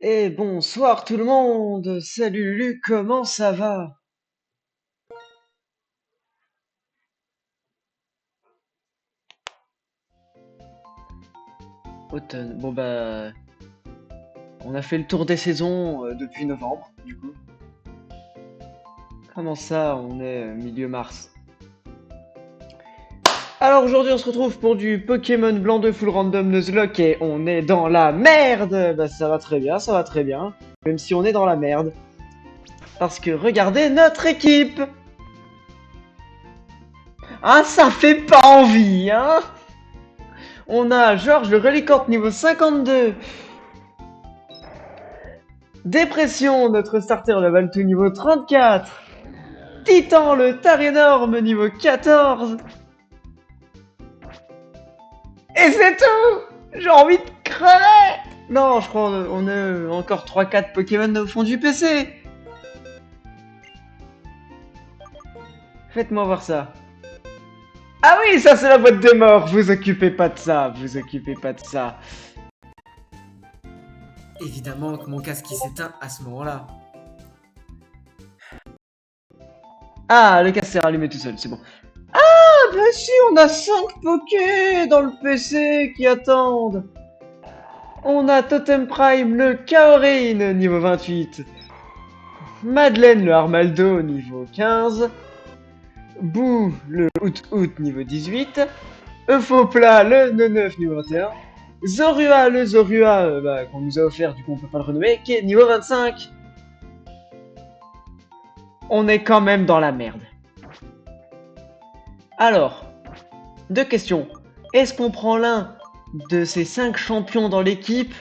Et bonsoir tout le monde. Salut Lulu, comment ça va? Automne. Bon bah, on a fait le tour des saisons depuis novembre, du coup. Comment ça, on est milieu mars? Alors aujourd'hui, on se retrouve pour du Pokémon Blanc de Full Random Nuzlocke et on est dans la merde. Bah ça va très bien, ça va très bien. Même si on est dans la merde. Parce que regardez notre équipe. Ah, ça fait pas envie, hein? On a Georges le Relicorte niveau 52. Dépression, notre starter level 2 niveau 34. Titan, le Tariénorme niveau 14. Et c'est tout. J'ai envie de crever. Non, je crois on a encore 3-4 Pokémon au fond du PC. Faites-moi voir ça. Ah oui, ça c'est la boîte des morts. Vous occupez pas de ça. Vous occupez pas de ça. Évidemment que mon casque il s'éteint à ce moment-là. Ah, le casque s'est rallumé tout seul, c'est bon. Ah, bah si, on a 5 Pokés dans le PC qui attendent. On a Totem Prime, le Kaorin, niveau 28. Madeleine, le Armaldo, niveau 15. Boo, le Out niveau 18. Euphoplats, le Neuf, niveau 21. Zorua, le Zorua, qu'on nous a offert, du coup on peut pas le renommer, qui est niveau 25. On est quand même dans la merde. Alors, deux questions. Est-ce qu'on prend l'un de ces 5 champions dans l'équipe?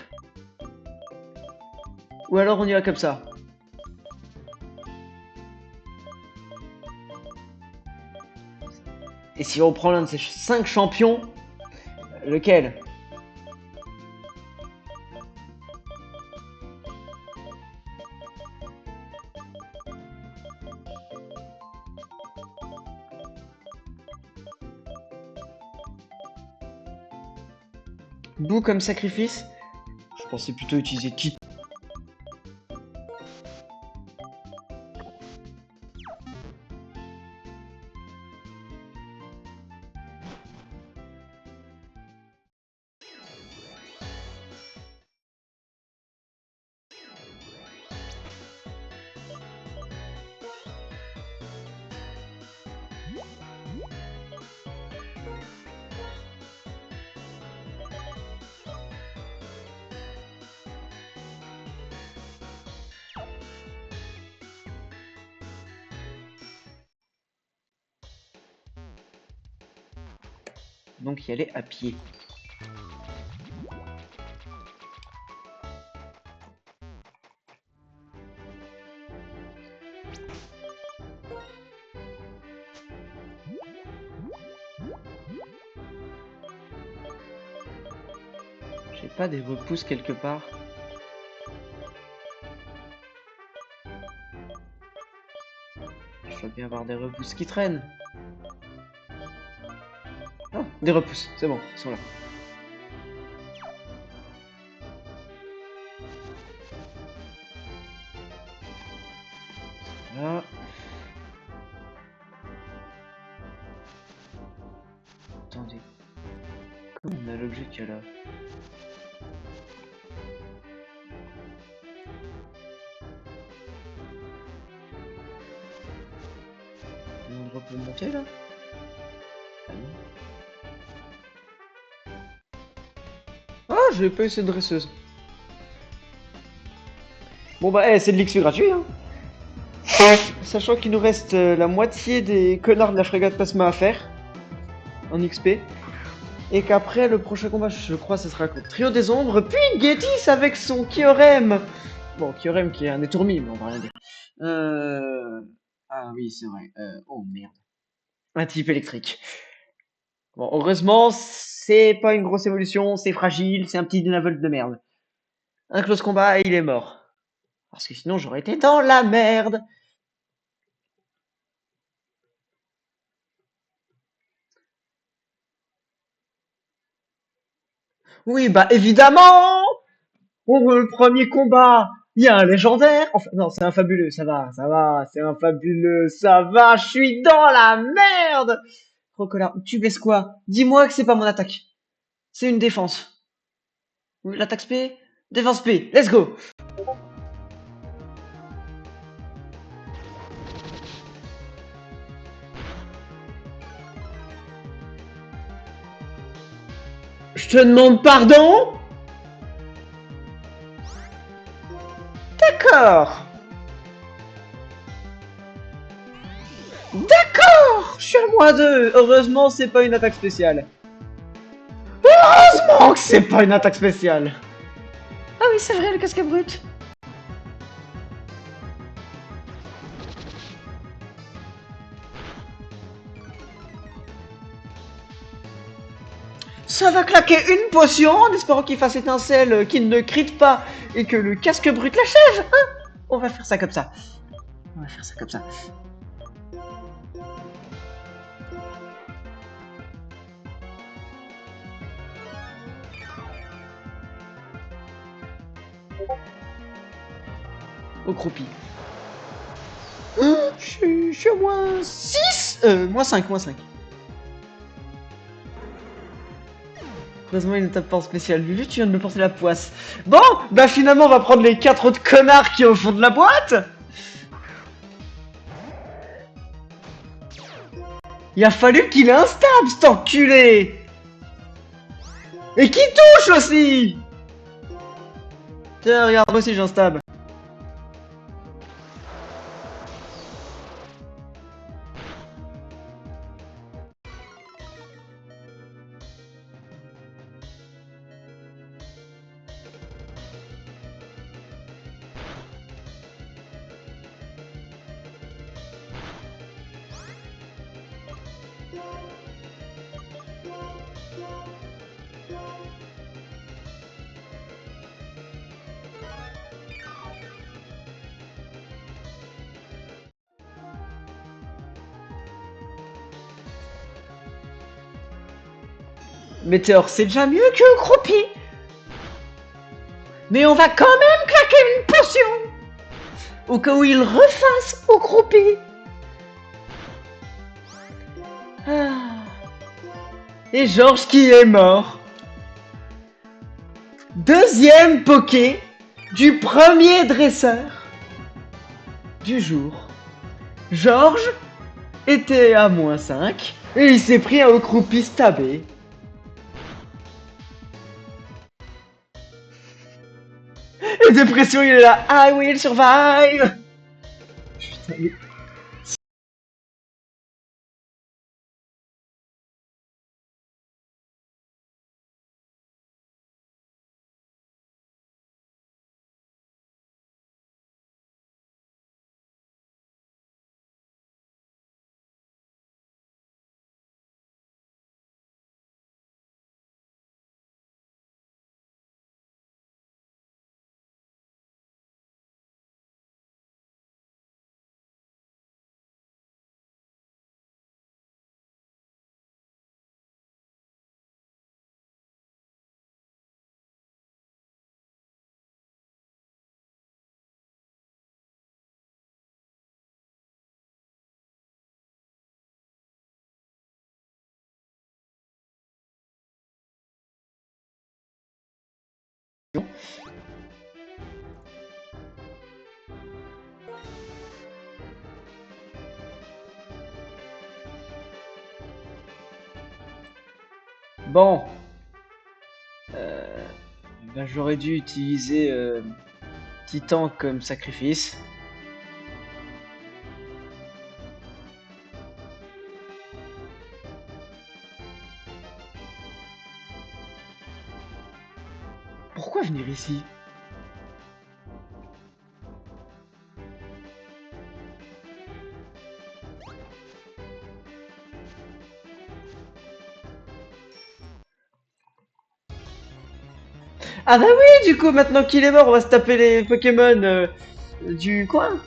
Ou alors on y va comme ça? Et si on prend l'un de ces 5 champions, lequel? Boo comme sacrifice? Je pensais plutôt utiliser Titan. Donc y aller à pied. J'ai pas des repousses quelque part? Je dois bien avoir des repousses qui traînent. Ah, des repousses, c'est bon, ils sont là. Là. Attendez. Comment on a l'objet qu'il y a là? On peut monter là? Ah non. Ah, j'ai pas eu cette dresseuse. Bon bah, c'est de l'XP gratuit, hein. Sachant qu'il nous reste la moitié des connards de la frégate Pasma à faire en XP. Et qu'après, le prochain combat, je crois, ce sera contre Trio des Ombres, puis Getis avec son Kyurem. Bon, Kyurem qui est un étourmi, mais on va rien dire. Ah oui, c'est vrai. Oh merde. Un type électrique. Bon, heureusement, c'est pas une grosse évolution, c'est fragile, c'est un petit Dynavolt de merde. Un close combat et il est mort. Parce que sinon, j'aurais été dans la merde. Oui, bah évidemment. Pour le premier combat, il y a un légendaire. Enfin, non, c'est un fabuleux, ça va, c'est un fabuleux, ça va, je suis dans la merde! Crocola, tu baisses quoi? Dis-moi que c'est pas mon attaque. C'est une défense. Oui, l'attaque P? Défense P, let's go! Je te demande pardon? D'accord! D'accord! Je suis à -2. Heureusement, c'est pas une attaque spéciale. Heureusement que c'est pas une attaque spéciale. Ah oui, c'est vrai, le casque brut. Ça va claquer une potion en espérant qu'il fasse étincelle, qu'il ne crie pas et que le casque brut l'achève. Hein, on va faire ça comme ça. On va faire ça comme ça. Au croupi. Je suis au moins 6 moins 5, moins 5. Heureusement, il ne tape pas en spécial. Lulu, tu viens de me porter la poisse. Bon, bah finalement, on va prendre les 4 autres connards qui est au fond de la boîte. Il a fallu qu'il ait un stab, cet enculé. Et qui touche aussi. Tiens, regarde, moi aussi j'ai un stab. Météore, c'est déjà mieux que croupi. Mais on va quand même claquer une potion au cas où il refasse au croupi. Ah. Et Georges qui est mort. Deuxième poké du premier dresseur du jour. Georges était à -5 et il s'est pris un croupi stabé. Et dépression, il est là. I will survive. Putain, mais... Bon. Ben, j'aurais dû utiliser Titan comme sacrifice. Pourquoi venir ici? Ah bah oui, du coup, maintenant qu'il est mort, on va se taper les Pokémon du coin.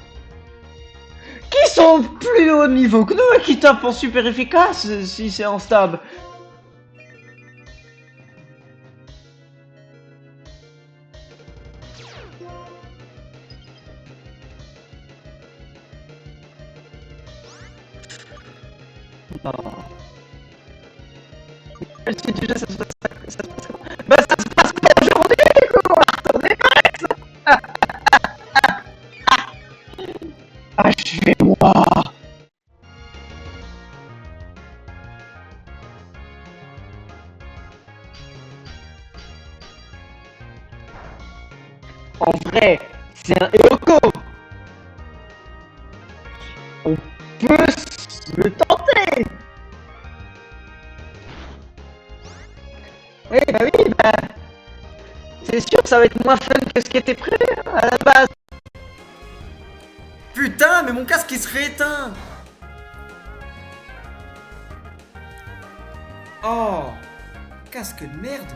Qui sont plus haut niveau que nous et qui tapent en super efficace si c'est en stab. Non. Le site du jeu, ça se passe comment? Bah ça se passe pas aujourd'hui, quoi. Attendez, achevez-moi. En vrai, c'est un Yoko. On peut le tenter. Oui, bah oui, bah c'est sûr, ça va être moins fun que ce qui était prévu à la base. Putain, mais mon casque il serait éteint. Oh, casque de merde.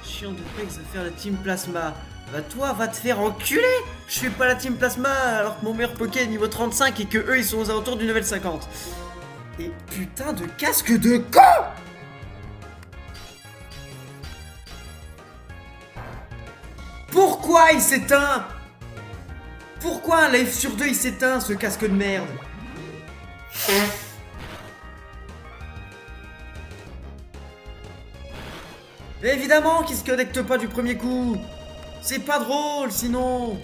Chiant de Pex à faire la team plasma. Bah toi, va te faire enculer. Je fais pas la team plasma alors que mon meilleur Poké est niveau 35 et que eux ils sont aux alentours du level 50. Et putain de casque de con. Pourquoi il s'éteint? Pourquoi un live sur deux il s'éteint ce casque de merde? Mais évidemment qu'il se connecte pas du premier coup. C'est pas drôle sinon.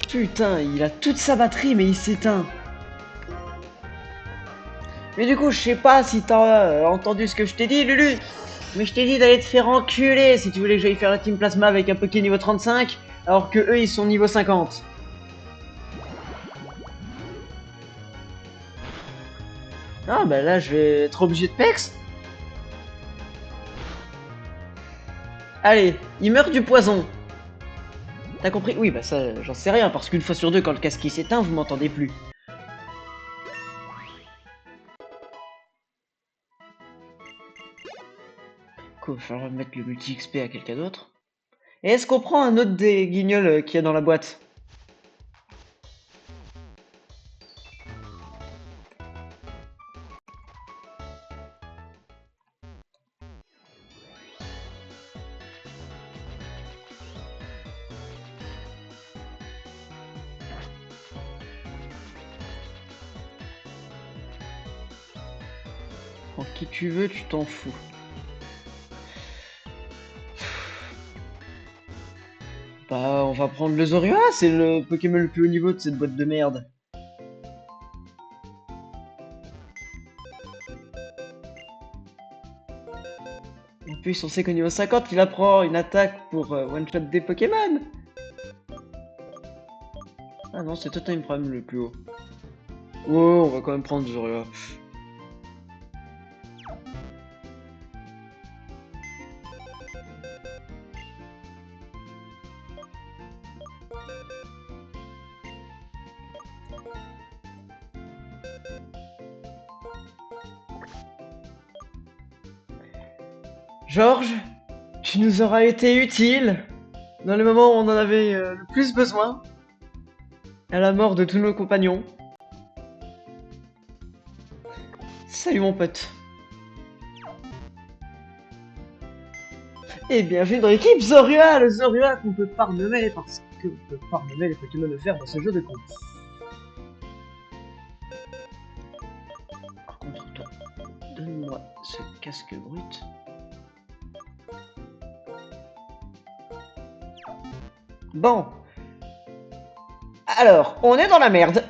Putain, il a toute sa batterie, mais il s'éteint. Mais du coup, je sais pas si t'as entendu ce que je t'ai dit, Lulu. Mais je t'ai dit d'aller te faire enculer si tu voulais que j'aille faire la team plasma avec un Poké niveau 35, alors que eux ils sont niveau 50. Ah bah là, je vais être obligé de pex. Allez, il meurt du poison. T'as compris? Oui, bah ça, j'en sais rien, parce qu'une fois sur deux, quand le casque il s'éteint, vous m'entendez plus. Cool, il va falloir mettre le multi-XP à quelqu'un d'autre. Et est-ce qu'on prend un autre des guignols qu'il y a dans la boîte? Prends qui tu veux, tu t'en fous. Bah, on va prendre le Zorua, c'est le Pokémon le plus haut niveau de cette boîte de merde. En plus, on sait qu'au niveau 50, il apprend une attaque pour one-shot des Pokémon. Ah non, c'est Totem Prime le plus haut. Oh, on va quand même prendre Zorua. Georges, tu nous auras été utile dans le moment où on en avait le plus besoin, à la mort de tous nos compagnons. Salut mon pote. Et bienvenue dans l'équipe Zorua, le Zorua qu'on peut pas renommer parce qu'on peut pas renommer les Pokémon de fer dans ce jeu de con. Par contre, toi, donne-moi ce casque brut. Bon. Alors, on est dans la merde.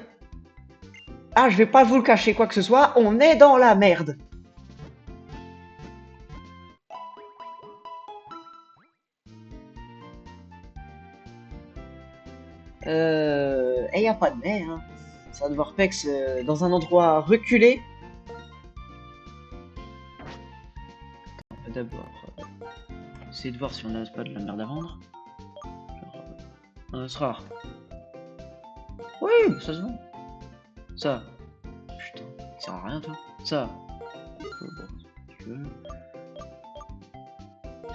Ah, je vais pas vous le cacher quoi que ce soit, on est dans la merde. Et y a pas de mais, hein. Ça va devoir pex dans un endroit reculé. On va d'abord essayer de voir si on n'a pas de la merde à vendre. Genre, un rare. Oui, ça se vend. Ça. Putain, ça sert à rien toi. Ça. Bon, si tu veux.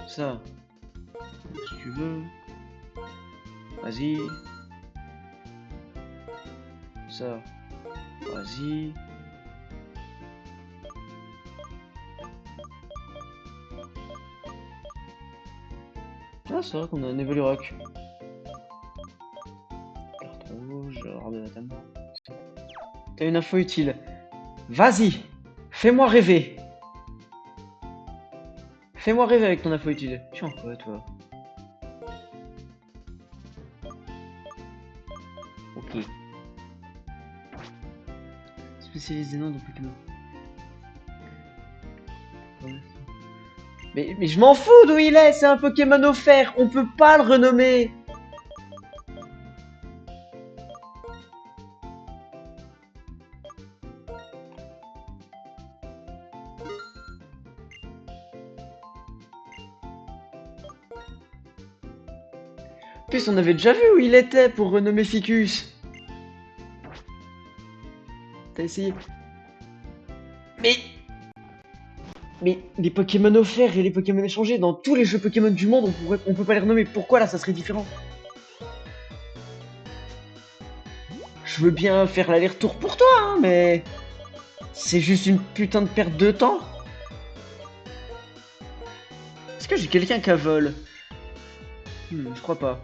Ça. Si tu veux. Vas-y. Ça. Vas-y. Ah, c'est vrai qu'on a un Evoli-Rock. Carte rouge, hors de la table. T'as une info utile. Vas-y, fais-moi rêver. Fais-moi rêver avec ton info utile. Tu es en quoi, toi? Ok. Spécialisé non dans Pokémon. Mais je m'en fous d'où il est, c'est un Pokémon offert, on peut pas le renommer. En plus, on avait déjà vu où il était pour renommer Ficus. T'as essayé. Mais... Mais les Pokémon offerts et les Pokémon échangés, dans tous les jeux Pokémon du monde, on peut pas les renommer. Pourquoi là, ça serait différent? Je veux bien faire l'aller-retour pour toi, hein, mais... C'est juste une putain de perte de temps. Est-ce que j'ai quelqu'un qui a vol? Je crois pas.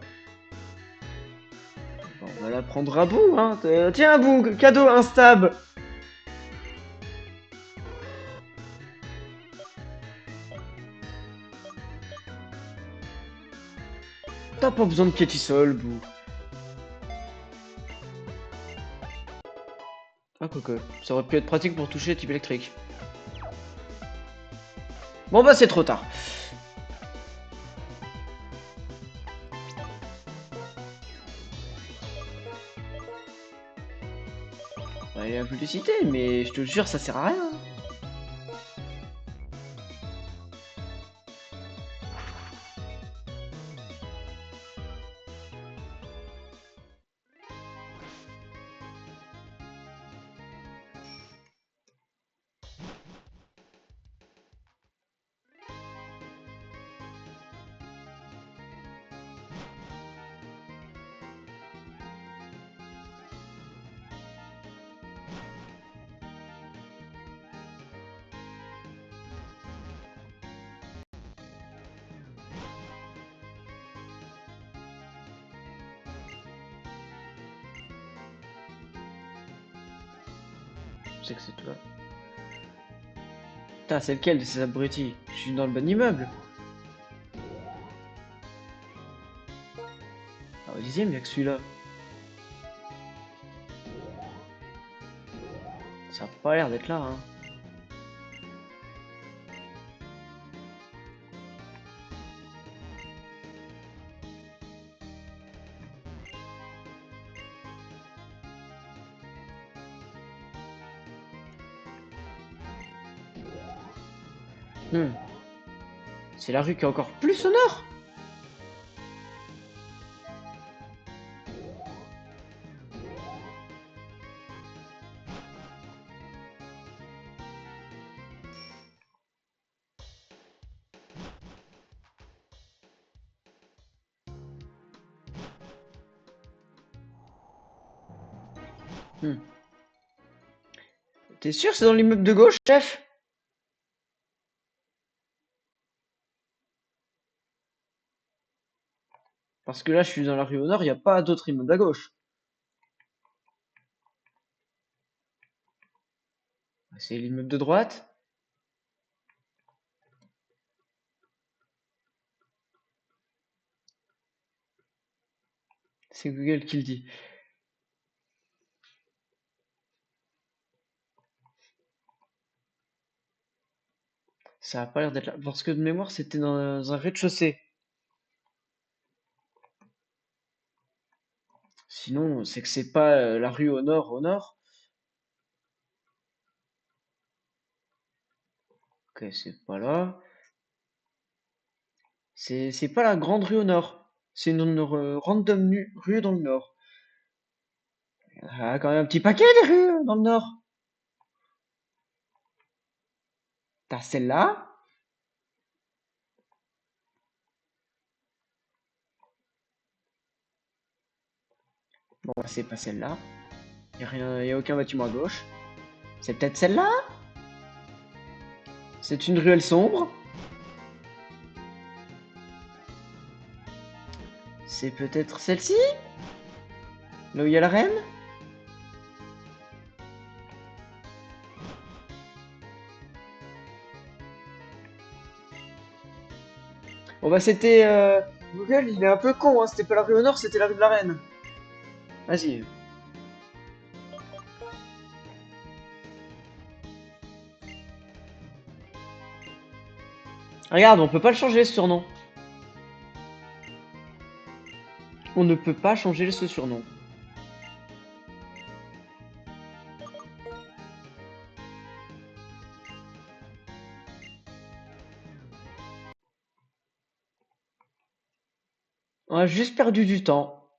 Bon, on va la prendre à bout, hein. Tiens, bout, cadeau, un stab. T'as pas besoin de Kétisol, Bou. Ah, quoique. Ça aurait pu être pratique pour toucher type électrique. Bon, bah, c'est trop tard. Ouais, il y a la publicité, mais je te jure, ça sert à rien. Je sais que c'est toi. Putain, c'est lequel de ces abrutis? Je suis dans le bon immeuble. Ah, au 10ème, y'a que celui-là. Ça a pas l'air d'être là, hein. C'est la rue qui est encore plus au nord. T'es sûr c'est dans l'immeuble de gauche, chef? Parce que là, je suis dans la rue au nord, il n'y a pas d'autre immeuble à gauche. C'est l'immeuble de droite. C'est Google qui le dit. Ça a pas l'air d'être là. Parce que de mémoire, c'était dans un rez-de-chaussée. Sinon, c'est que c'est pas la rue au nord, au nord. Ok, c'est pas là. C'est pas la grande rue au nord. C'est une random rue dans le nord. Ah, quand même un petit paquet des rues dans le nord. T'as celle-là. Bon, c'est pas celle-là. Y a aucun bâtiment à gauche. C'est peut-être celle-là? C'est une ruelle sombre. C'est peut-être celle-ci? Là où il y a la reine? Bon bah c'était... Google, il est un peu con, hein. C'était pas la rue au nord, c'était la rue de la reine. Vas-y. Regarde, on peut pas le changer ce surnom. On ne peut pas changer ce surnom. On a juste perdu du temps.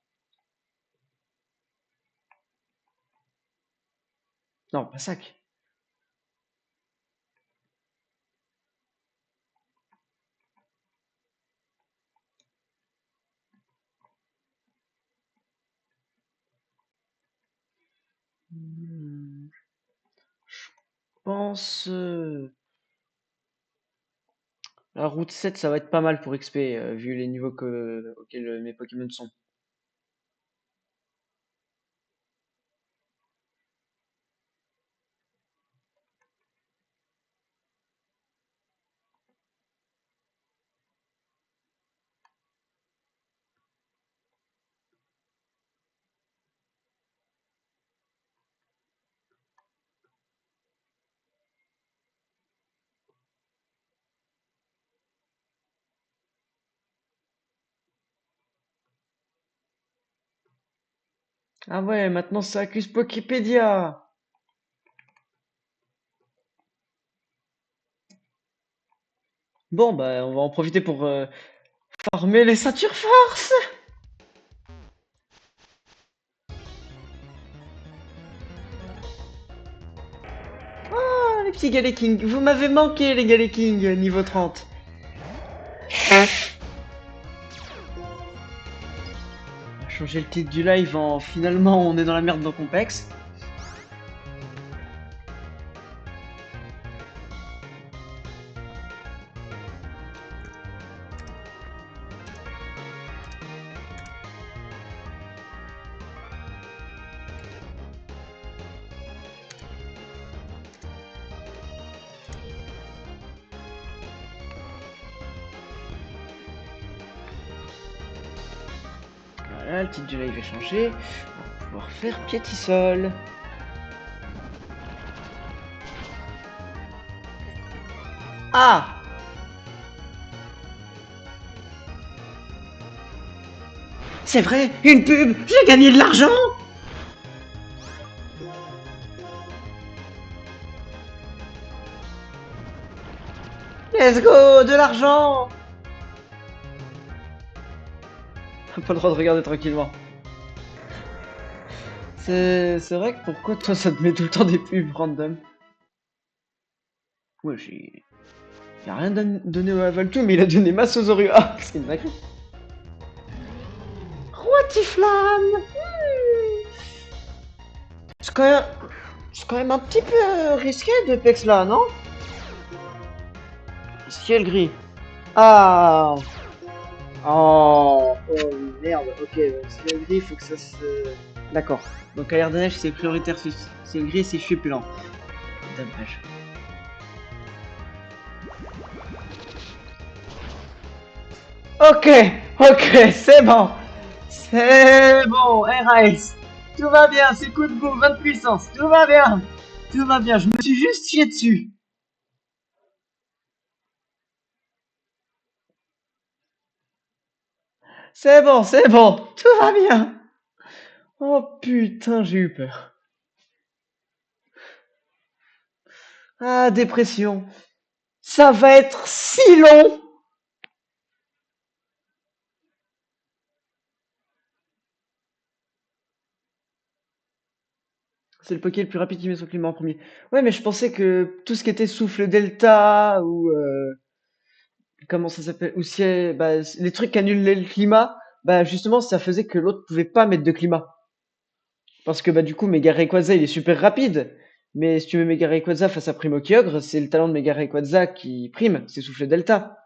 Non, pas sac. Je pense... La route 7, ça va être pas mal pour XP, vu les niveaux auxquels mes Pokémon sont. Ah ouais, maintenant ça accuse Poképédia. Bon, bah, on va en profiter pour farmer les ceintures force. Oh, les petits Galekings. Vous m'avez manqué, les Galekings, niveau 30. On va changer le titre du live en finalement on est dans la merde dans Compex. Voilà, le titre du live est changé. On va pouvoir faire Piétisol. Ah! C'est vrai, une pub! J'ai gagné de l'argent! Let's go! De l'argent! T'as pas le droit de regarder tranquillement. C'est vrai que pourquoi toi ça te met tout le temps des pubs random? Ouais, il a rien donné au Avaltou, mais il a donné masse aux Orua. C'est une dinguerie. Roitiflamme. C'est quand même... C'est quand même un petit peu risqué de pex là, non? Ciel gris. Ah. Oh. Oh merde, ok. Ciel gris, faut que ça se... D'accord. Donc à l'air de neige, c'est prioritaire. Ciel gris, c'est chupulent. Dommage. Ok, ok, c'est bon. C'est bon, RAS. Tout va bien, c'est coup de boue, 20 de puissance. Tout va bien. Tout va bien, je me suis juste chié dessus. C'est bon, tout va bien. Oh putain, j'ai eu peur. Ah, dépression. Ça va être si long. C'est le Poké le plus rapide qui met son climat en premier. Ouais, mais je pensais que tout ce qui était souffle delta ou comment ça s'appelle, ou si bah, les trucs qui annulent le climat, bah justement ça faisait que l'autre pouvait pas mettre de climat. Parce que bah du coup Mega Rayquaza il est super rapide, mais si tu mets Mega Rayquaza face à Primo Kyogre, c'est le talent de Mega Rayquaza qui prime, c'est souffle delta.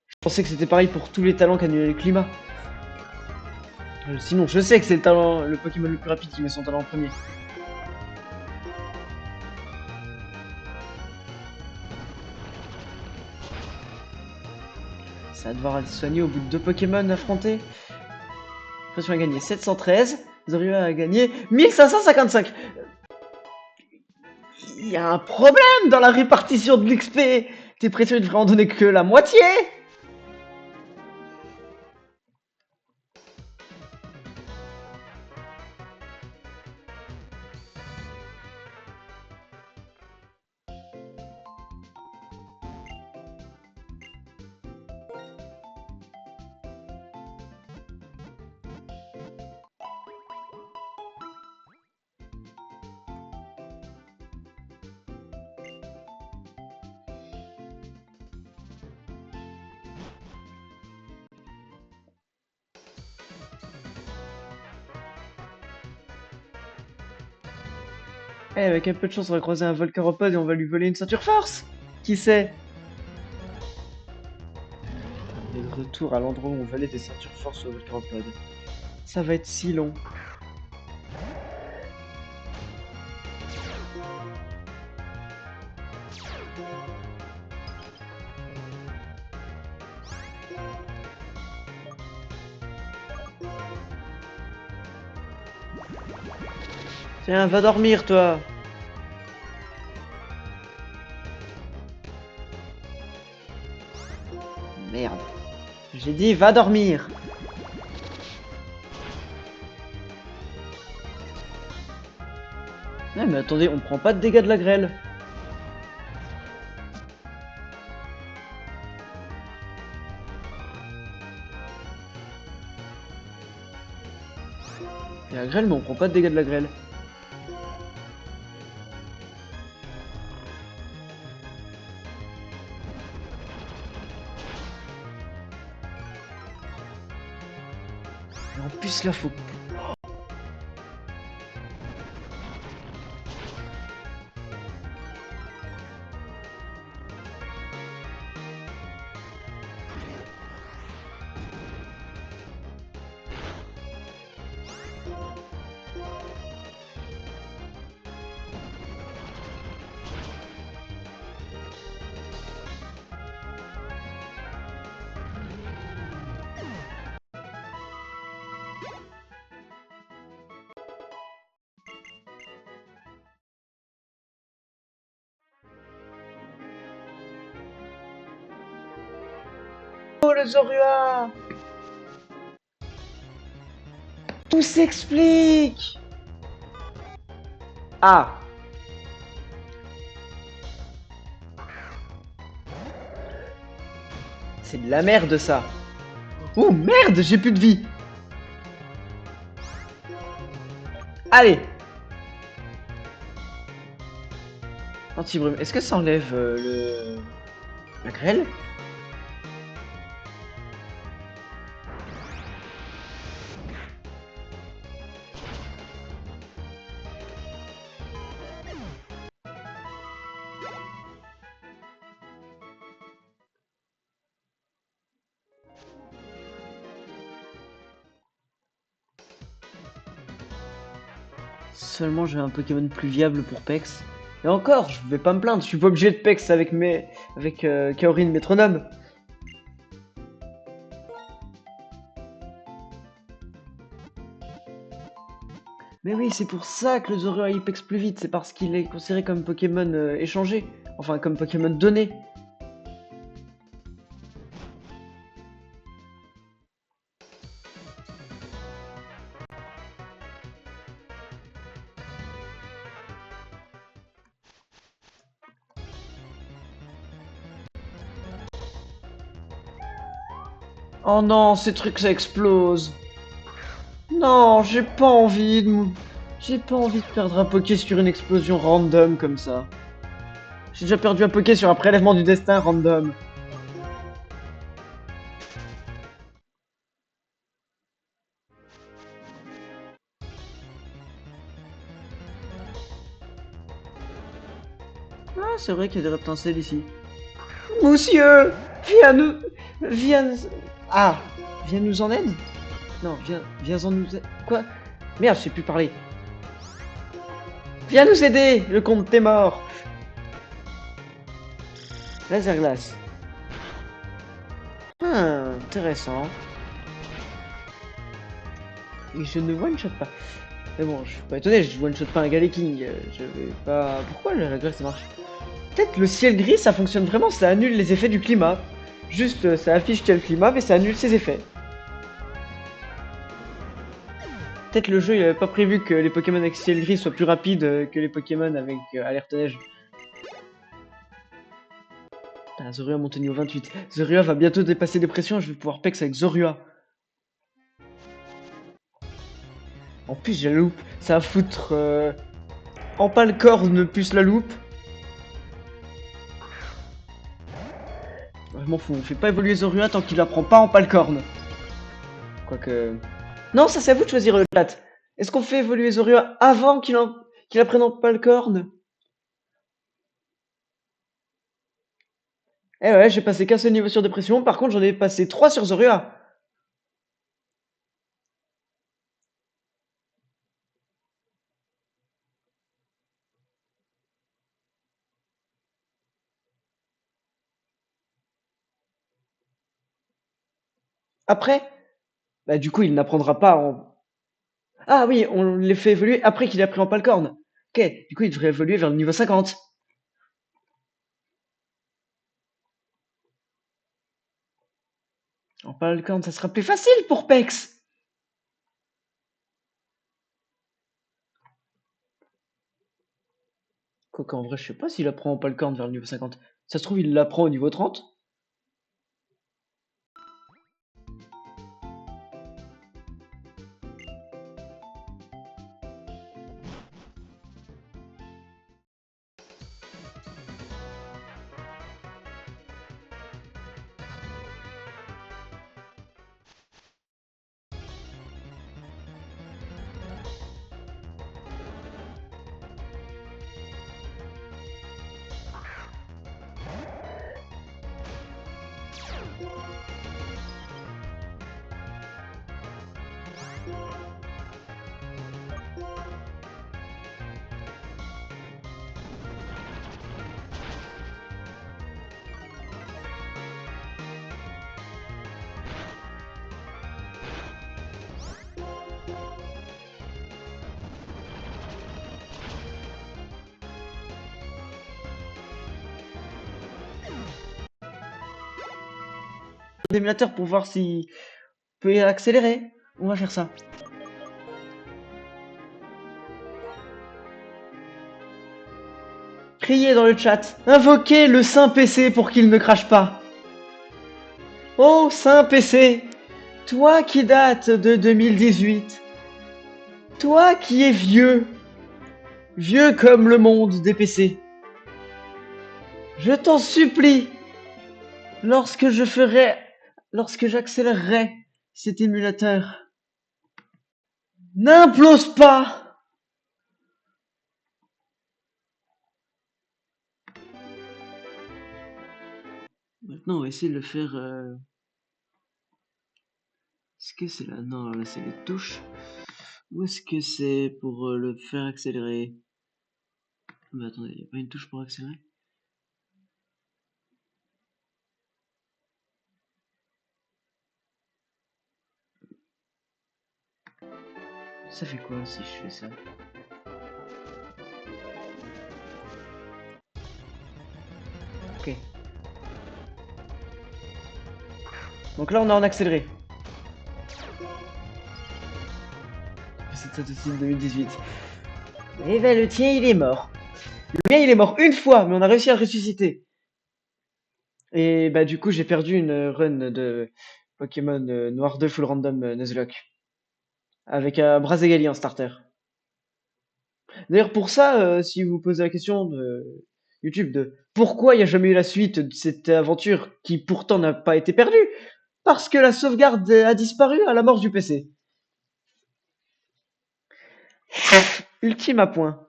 Je pensais que c'était pareil pour tous les talents qui annulaient le climat. Sinon, je sais que c'est le talent, le Pokémon le plus rapide qui met son talent en premier. Ça va devoir aller se soigner au bout de 2 Pokémon affrontés. Pression a gagné 713. Zorua a gagné 1555. Il y a un problème dans la répartition de l'XP. T'es pression, il devrait en donner que la moitié. Eh, avec un peu de chance, on va croiser un Volcaropod et on va lui voler une ceinture force. Qui sait? Et de retour à l'endroit où on volait des ceintures force au Volcaropod. Ça va être si long. Tiens, va dormir, toi. Merde. J'ai dit, va dormir. Ouais, mais attendez, on prend pas de dégâts de la grêle. Il y a la grêle, mais on prend pas de dégâts de la grêle. Et en plus, là, faut... Oh, le Zorua! Tout s'explique! Ah! C'est de la merde, ça! Oh, merde! J'ai plus de vie! Allez! Anti-brume. Est-ce que ça enlève la grêle? Seulement j'ai un Pokémon plus viable pour Pex. Et encore, je vais pas me plaindre, je suis pas obligé de Pex avec Kaorin Métronome. Mais oui, c'est pour ça que le Zorua il Pex plus vite, c'est parce qu'il est considéré comme Pokémon échangé. Enfin, comme Pokémon donné. Oh non, ces trucs ça explose. Non, j'ai pas envie de... J'ai pas envie de perdre un Poké sur une explosion random comme ça. J'ai déjà perdu un Poké sur un prélèvement du destin random. Ah, c'est vrai qu'il y a des reptincelles ici. Monsieur, viens nous... Viens... Ah, viens nous en aide. Non, viens en nous... Quoi? Merde, je sais plus parler. Viens nous aider, le comte t'es mort. Laser glace. Intéressant. Et je ne one-shot pas. Mais bon, je suis pas étonné, je one-shot pas un Galeking. Je vais pas... Pourquoi la glace ça marche? Peut-être le ciel gris, ça fonctionne vraiment, ça annule les effets du climat. Juste, ça affiche quel climat, mais ça annule ses effets. Peut-être le jeu, il avait pas prévu que les Pokémon avec ciel gris soient plus rapides que les Pokémon avec alerte neige. Putain, Zorua monte au niveau 28. Zorua va bientôt dépasser Dépression, je vais pouvoir pex avec Zorua. En plus, j'ai la loupe. Ça va foutre Empalcorn plus la loupe. Je m'en fous, on fait pas évoluer Zorua tant qu'il apprend pas Empalcorn. Quoique... Non, ça c'est à vous de choisir le chat. Est-ce qu'on fait évoluer Zorua avant qu'il apprenne Empalcorn? Eh ouais, j'ai passé qu'un seul niveau sur Dépression, par contre j'en ai passé 3 sur Zorua. Après, bah du coup il n'apprendra pas en... Ah oui, on les fait évoluer après qu'il ait appris Empalcorn. Ok, du coup il devrait évoluer vers le niveau 50. Empalcorn, ça sera plus facile pour Pex. Quoique en vrai, je sais pas s'il apprend Empalcorn vers le niveau 50. Ça se trouve, il l'apprend au niveau 30. D'émulateur pour voir s'il peut accélérer. On va faire ça. Criez dans le chat. Invoquez le Saint PC pour qu'il ne crache pas. Oh, Saint PC, toi qui dates de 2018, toi qui es vieux, vieux comme le monde des PC, je t'en supplie, lorsque j'accélérerai cet émulateur, n'implose pas. Maintenant, on va essayer de le faire. Est-ce que c'est là? Non, là c'est les touches. Où est-ce que c'est pour le faire accélérer? Mais attendez, il n'y a pas une touche pour accélérer? Ça fait quoi si je fais ça? Ok. Donc là, on est en accéléré. C'est aussi 2018. Et ben le tien, il est mort. Le mien, il est mort une fois, mais on a réussi à le ressusciter. Et bah du coup, j'ai perdu une run de Pokémon Noir 2 full random Nuzlocke. Avec un Brazegali en starter. D'ailleurs, pour ça, si vous posez la question de YouTube de pourquoi il n'y a jamais eu la suite de cette aventure qui pourtant n'a pas été perdue, parce que la sauvegarde a disparu à la mort du PC. Ultime à point.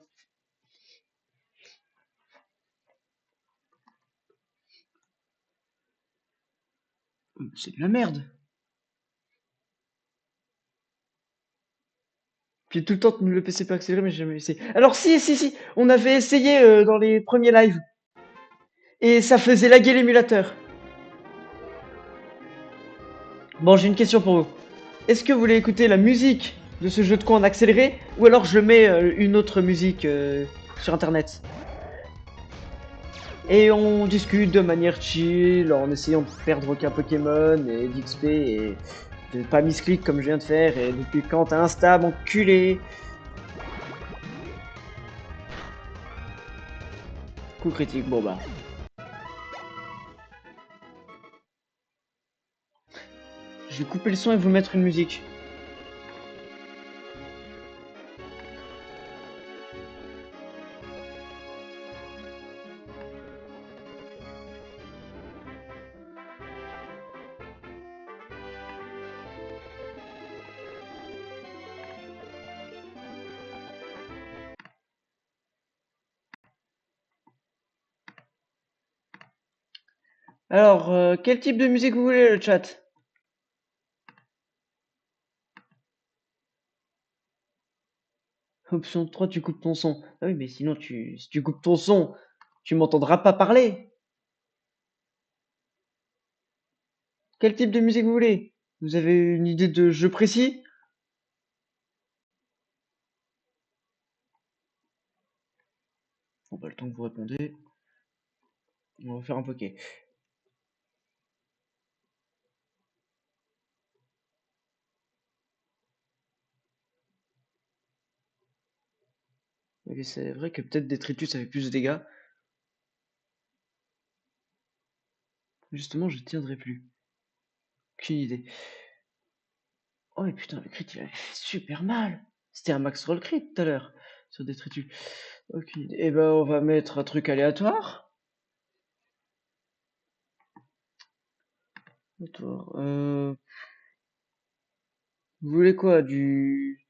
C'est de la merde. Puis tout le temps, le PC peut accélérer, mais j'ai jamais essayé. Alors si, on avait essayé dans les premiers lives. Et ça faisait laguer l'émulateur. Bon, j'ai une question pour vous. Est-ce que vous voulez écouter la musique de ce jeu de con en accéléré, ou alors je mets une autre musique sur internet? Et on discute de manière chill, en essayant de perdre aucun Pokémon et d'XP et de pas misclick comme je viens de faire, et depuis quand t'as un stab, enculé. Coup critique, bon bah. Je vais couper le son et vous mettre une musique. Alors, quel type de musique vous voulez, le chat? Option 3, tu coupes ton son. Ah oui, mais sinon, si tu coupes ton son, tu m'entendras pas parler. Quel type de musique vous voulez? Vous avez une idée de jeu précis? Bon, bah, le temps que vous répondez, on va faire un poké. Mais c'est vrai que peut-être Détritus avait plus de dégâts. Justement, je tiendrai plus. Aucune idée. Oh, et putain, le crit, il avait fait super mal. C'était un max roll crit tout à l'heure sur Détritus. Aucune idée. Eh ben, on va mettre un truc aléatoire. Aléatoire. Vous voulez quoi? Du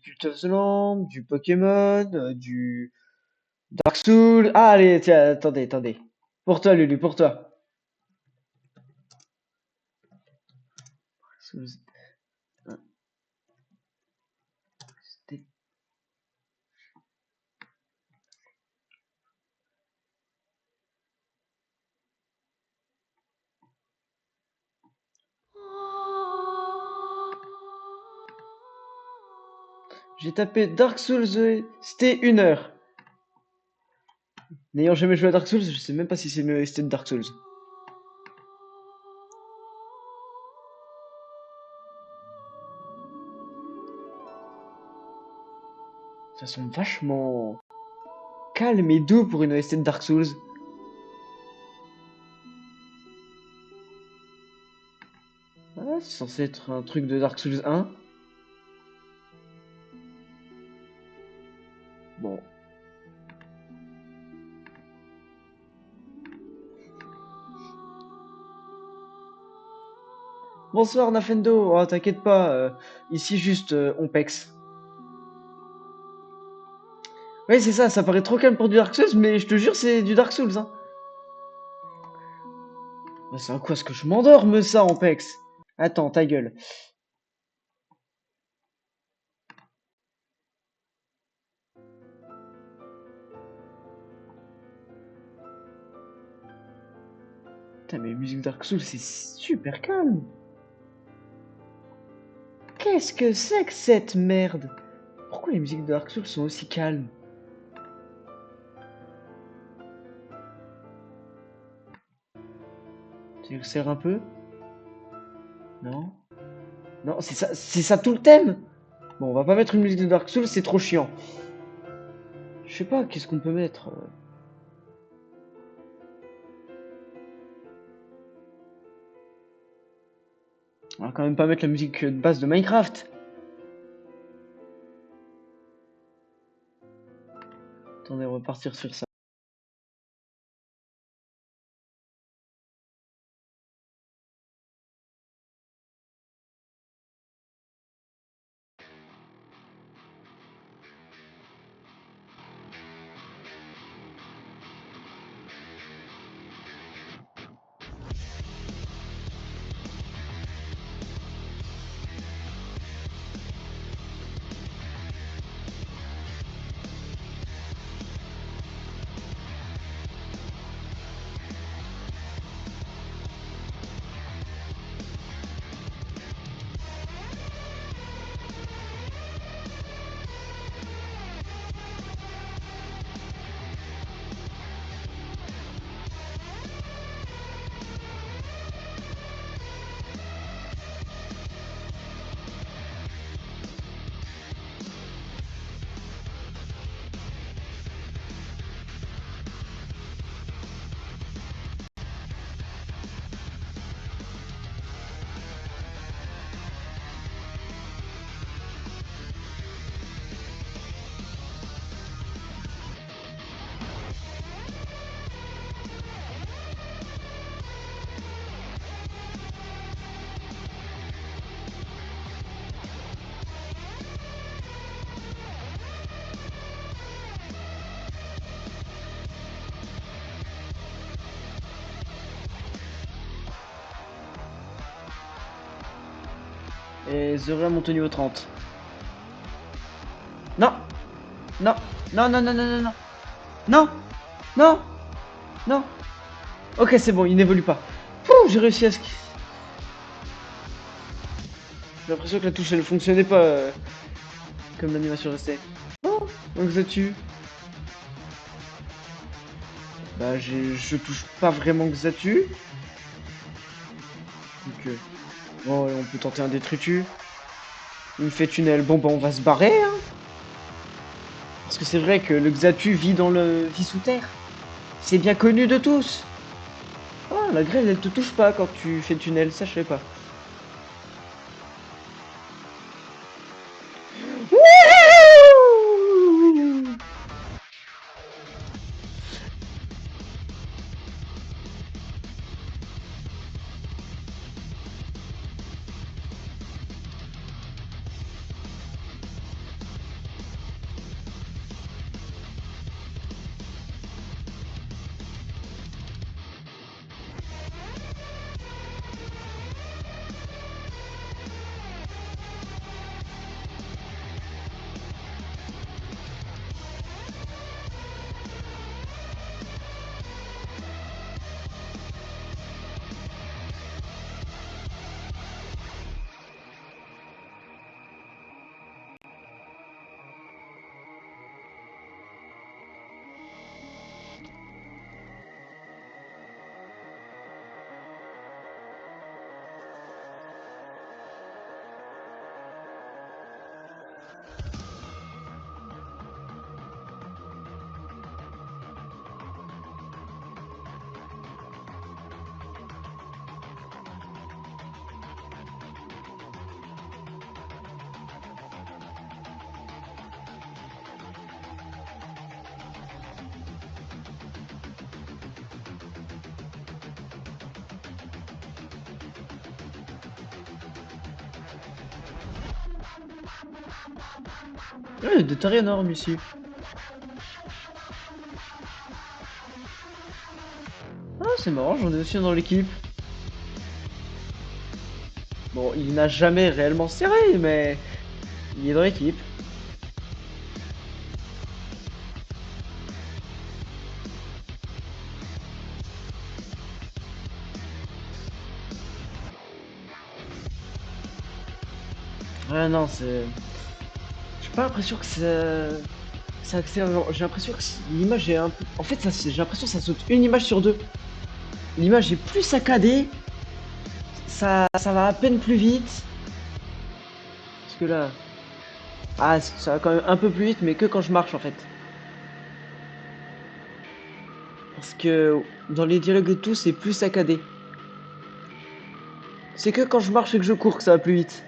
Cult of the Lamb, du Pokémon, du Dark Souls. Ah, allez, tiens, attendez. Pour toi, Lulu, pour toi. Souls. C'était- J'ai tapé Dark Souls, c'était 1 heure. N'ayant jamais joué à Dark Souls, je sais même pas si c'est une OST de Dark Souls. Ça sonne vachement calme et doux pour une OST de Dark Souls. Ah, c'est censé être un truc de Dark Souls 1. Bon. Bonsoir Nafendo, oh, t'inquiète pas, ici juste on pex. Oui, c'est ça paraît trop calme pour du Dark Souls, mais je te jure, c'est du Dark Souls, hein. Bah, c'est à quoi est-ce que je m'endorme ça en pex? Attends, ta gueule. Putain, mais musique Dark Souls, c'est super calme. Qu'est-ce que c'est que cette merde? Pourquoi les musiques de Dark Souls sont aussi calmes? Tu resserres un peu? Non? Non, c'est ça tout le thème? Bon, on va pas mettre une musique de Dark Souls, c'est trop chiant. Je sais pas, qu'est-ce qu'on peut mettre? On va quand même pas mettre la musique de base de Minecraft. Attendez, on va partir sur ça. Les heureux montent au niveau 30. Non. Non. Non, non, non, non, non, non. Non. Non. Non. Ok, c'est bon, il n'évolue pas. J'ai réussi à... J'ai l'impression que la touche, elle fonctionnait pas comme l'animation restait. Oh, donc Xatu. Bah, je touche pas vraiment Xatu. Donc, bon, on peut tenter un détritus. Il me fait tunnel. Bon, bah, on va se barrer, hein. Parce que c'est vrai que le Xatu vit sous terre. C'est bien connu de tous. Oh, la grêle, elle te touche pas quand tu fais tunnel, ça je sais pas. Ouais, des tarés énormes ici. Ah, c'est marrant, j'en ai aussi un dans l'équipe. Bon, il n'a jamais réellement serré, mais il est dans l'équipe. Ouais, non, c'est... J'ai pas l'impression que ça accélère. Genre, j'ai l'impression que l'image est un peu... En fait, j'ai l'impression que ça saute une image sur deux. L'image est plus saccadée. Ça va à peine plus vite. Parce que là... Ah, ça va quand même un peu plus vite, mais que quand je marche, en fait. Parce que dans les dialogues et tout, c'est plus saccadé. C'est que quand je marche et que je cours que ça va plus vite.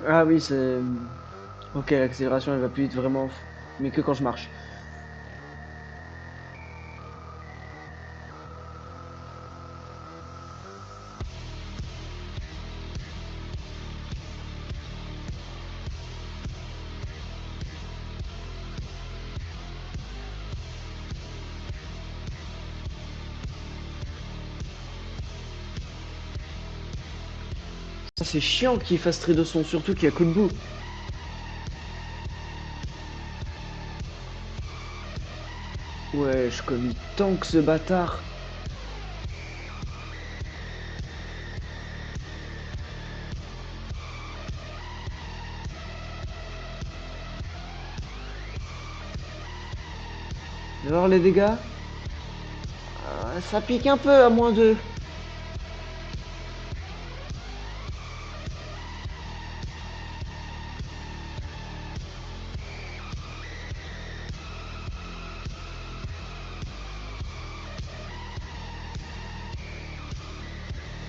Ah oui, c'est... Ok, l'accélération elle va plus vite vraiment, mais que quand je marche. Ça c'est chiant qu'il fasse très de son, surtout qu'il y a Kunbu. Wesh, comme il tank ce bâtard. Tu vas voir les dégâts. Ça pique un peu à moins de...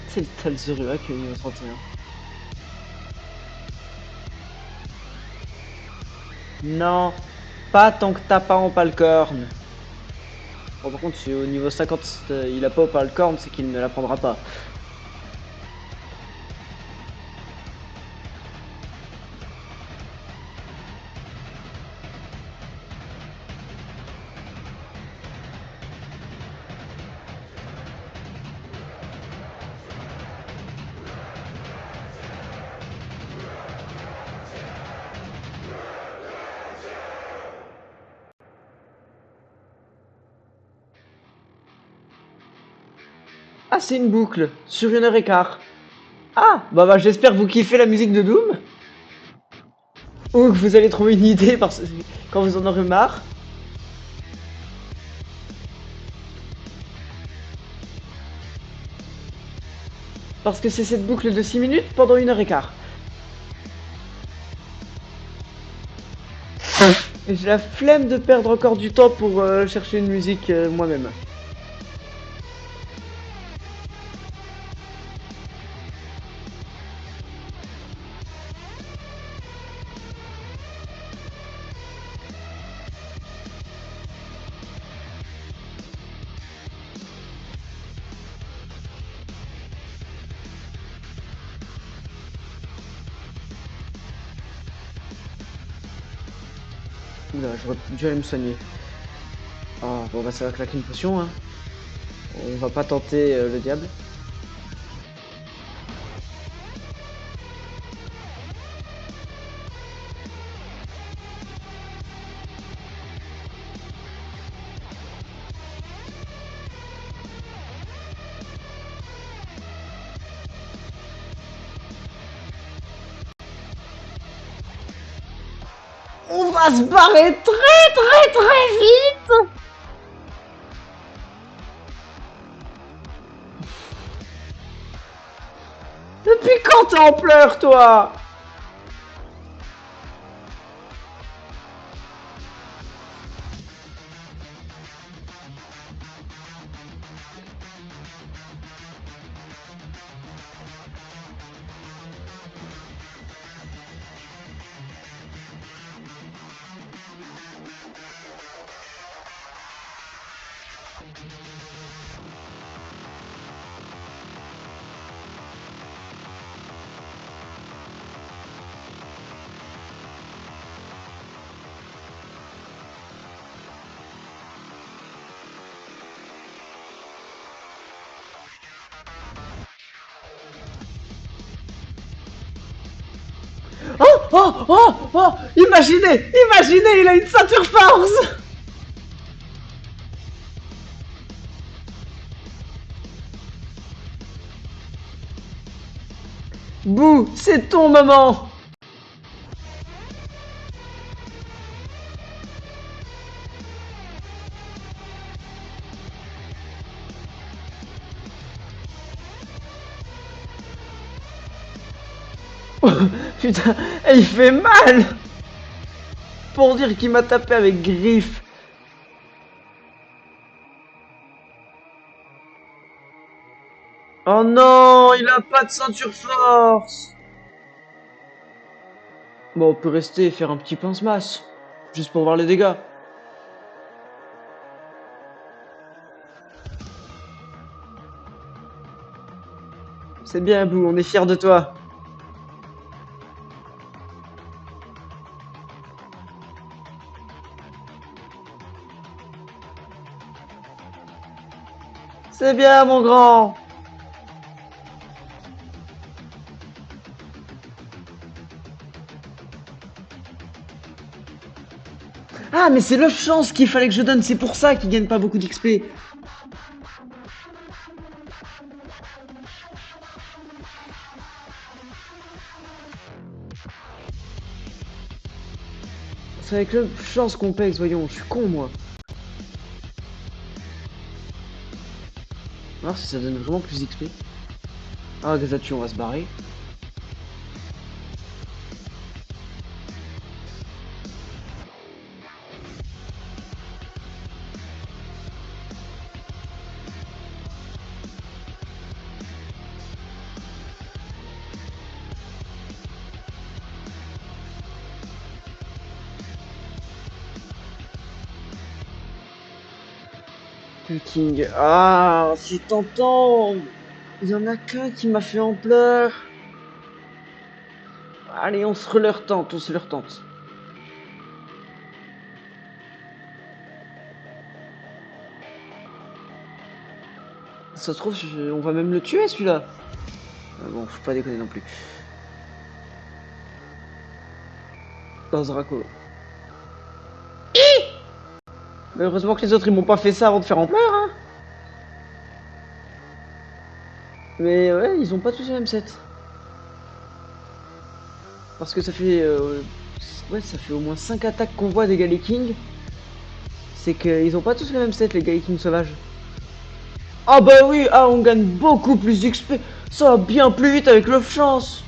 C'est le Talzerua qui est au niveau 31. Non, pas tant que t'as pas en palcorne. Bon, par contre, si au niveau 50 il a pas au palcorne, c'est qu'il ne la prendra pas. Ah, c'est une boucle, sur 1 h 15. Ah, bah j'espère que vous kiffez la musique de Doom. Ou que vous allez trouver une idée quand vous en aurez marre. Parce que c'est cette boucle de 6 minutes pendant 1 h 15. Et j'ai la flemme de perdre encore du temps pour chercher une musique moi-même. Oula, j'aurais dû aller me soigner. Ah, bon bah ça va claquer une potion, hein. On va pas tenter le diable. On va se barrer très vite. Depuis quand t'es en pleurs, toi? Oh, oh, oh, oh. Imaginez, il a une ceinture force. Bouh, c'est ton moment. Putain, et il fait mal. Pour dire qu'il m'a tapé avec griffe. Oh non, il a pas de ceinture force. Bon, on peut rester et faire un petit pince-masse. Juste pour voir les dégâts. C'est bien, Bou, on est fiers de toi. C'est bien, mon grand. Ah, mais c'est le chance qu'il fallait que je donne, c'est pour ça qu'il gagne pas beaucoup d'XP. C'est avec le chance qu'on pèse, voyons, je suis con, moi. Alors si ça donne vraiment plus d'XP. Ah, Gazatu, on va se barrer. King. Ah, c'est tentant. Il y en a qu'un qui m'a fait en pleurs. Allez, on se leur tente, on se leur tente. Ça se trouve, on va même le tuer celui-là. Ah bon, faut pas déconner non plus. Dans Draco. Mais heureusement que les autres ils m'ont pas fait ça avant de faire en pleurs, hein. Mais ouais, ils ont pas tous le même set. Parce que ça fait... ouais, ça fait au moins 5 attaques qu'on voit des Galekings. C'est qu'ils ont pas tous le même set, les Galekings sauvages. Ah bah oui, ah on gagne beaucoup plus d'XP. Ça va bien plus vite avec le chance.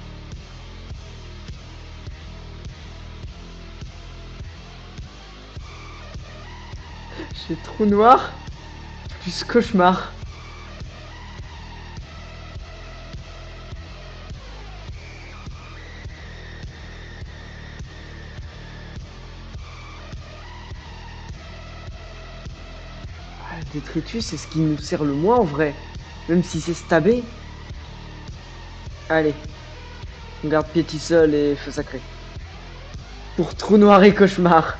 J'ai trou noir plus cauchemar. Ah, Détritus, c'est ce qui nous sert le moins en vrai. Même si c'est stabé. Allez, on garde Piétisol et Feu Sacré. Pour trou noir et cauchemar.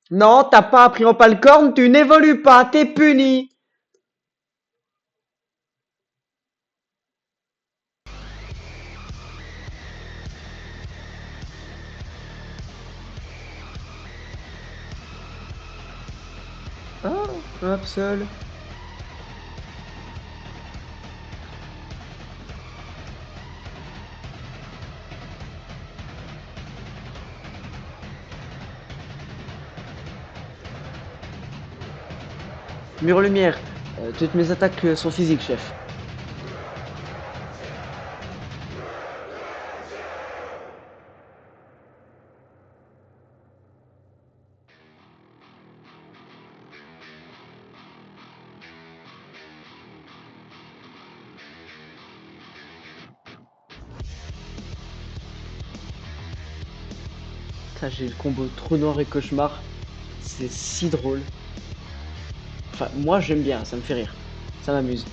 Non, t'as pas appris en palcorne, tu n'évolues pas, t'es puni. Ah, hop, seul. Mur lumière. Toutes mes attaques sont physiques, chef. Putain, j'ai le combo trou noir et cauchemar. C'est si drôle. Enfin, moi j'aime bien, ça me fait rire. Ça m'amuse.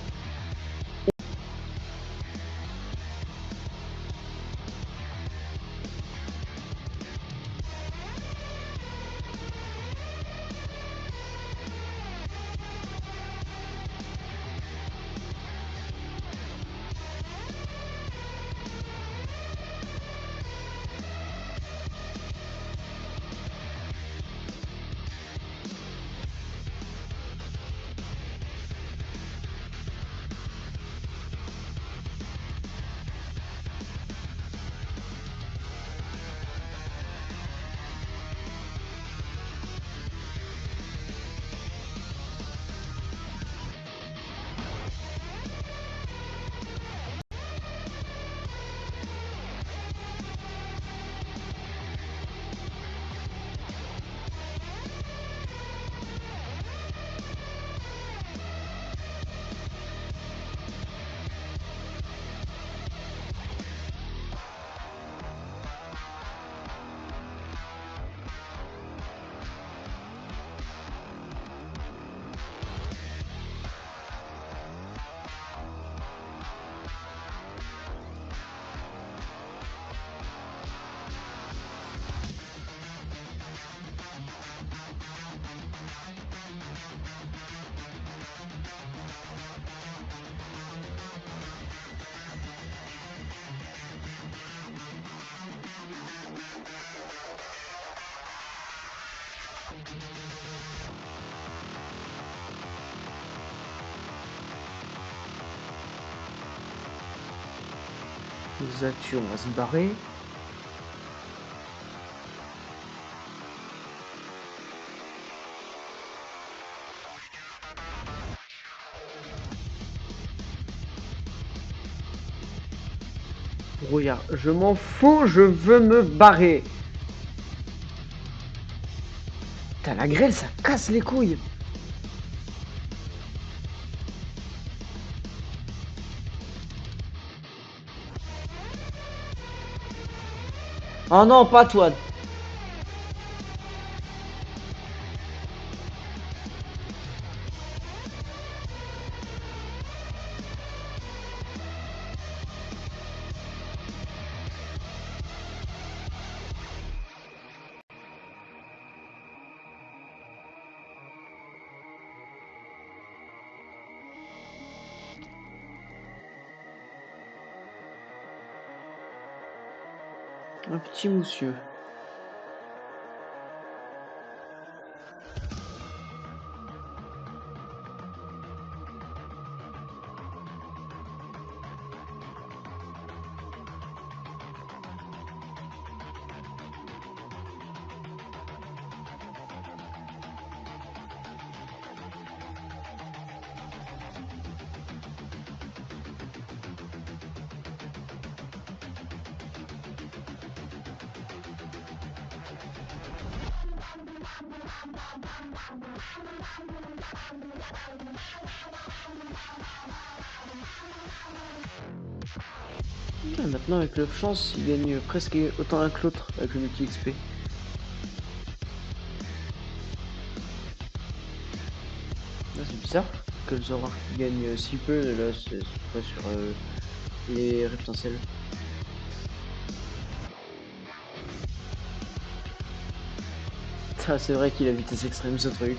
Zatu, on va se barrer. Regarde, je m'en fous, je veux me barrer. Putain, la grêle, ça casse les couilles. Oh non, pas toi. Un petit monsieur. Ah, maintenant avec le chance, il gagne presque autant un que l'autre avec le multi XP. Là, c'est bizarre que le Zoroark gagne si peu, là c'est pas sur les reptincelles. Ça c'est vrai qu'il a vitesse extrême ce truc.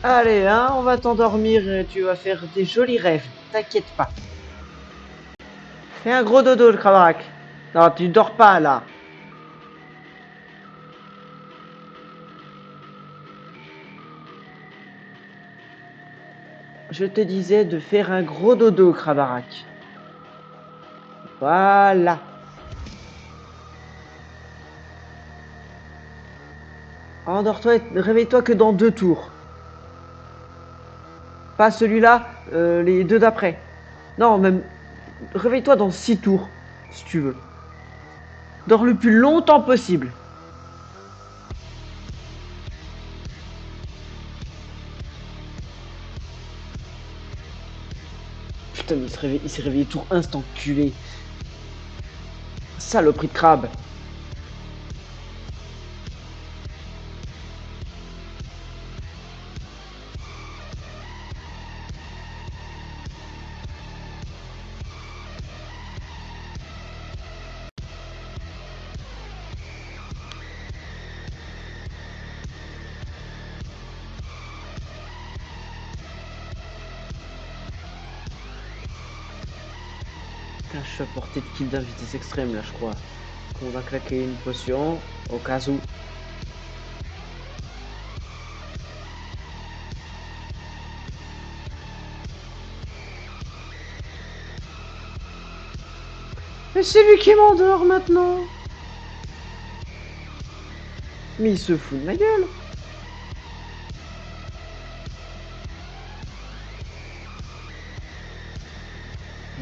Allez, hein, on va t'endormir et tu vas faire des jolis rêves, t'inquiète pas. Fais un gros dodo le Krabarak. Non, tu dors pas là. Je te disais de faire un gros dodo, Krabarak. Voilà. Endors-toi et réveille-toi que dans 2 tours. Pas celui-là, les 2 d'après. Non, même... Réveille-toi dans 6 tours, si tu veux. Dors le plus longtemps possible. Putain, mais il s'est réveillé tour 1, cet enculé. Saloperie de crabe. Putain, je suis à portée de kill d'un vitesse extrême là, je crois. On va claquer une potion, au cas où. Mais c'est lui qui m'endort maintenant. Mais il se fout de ma gueule.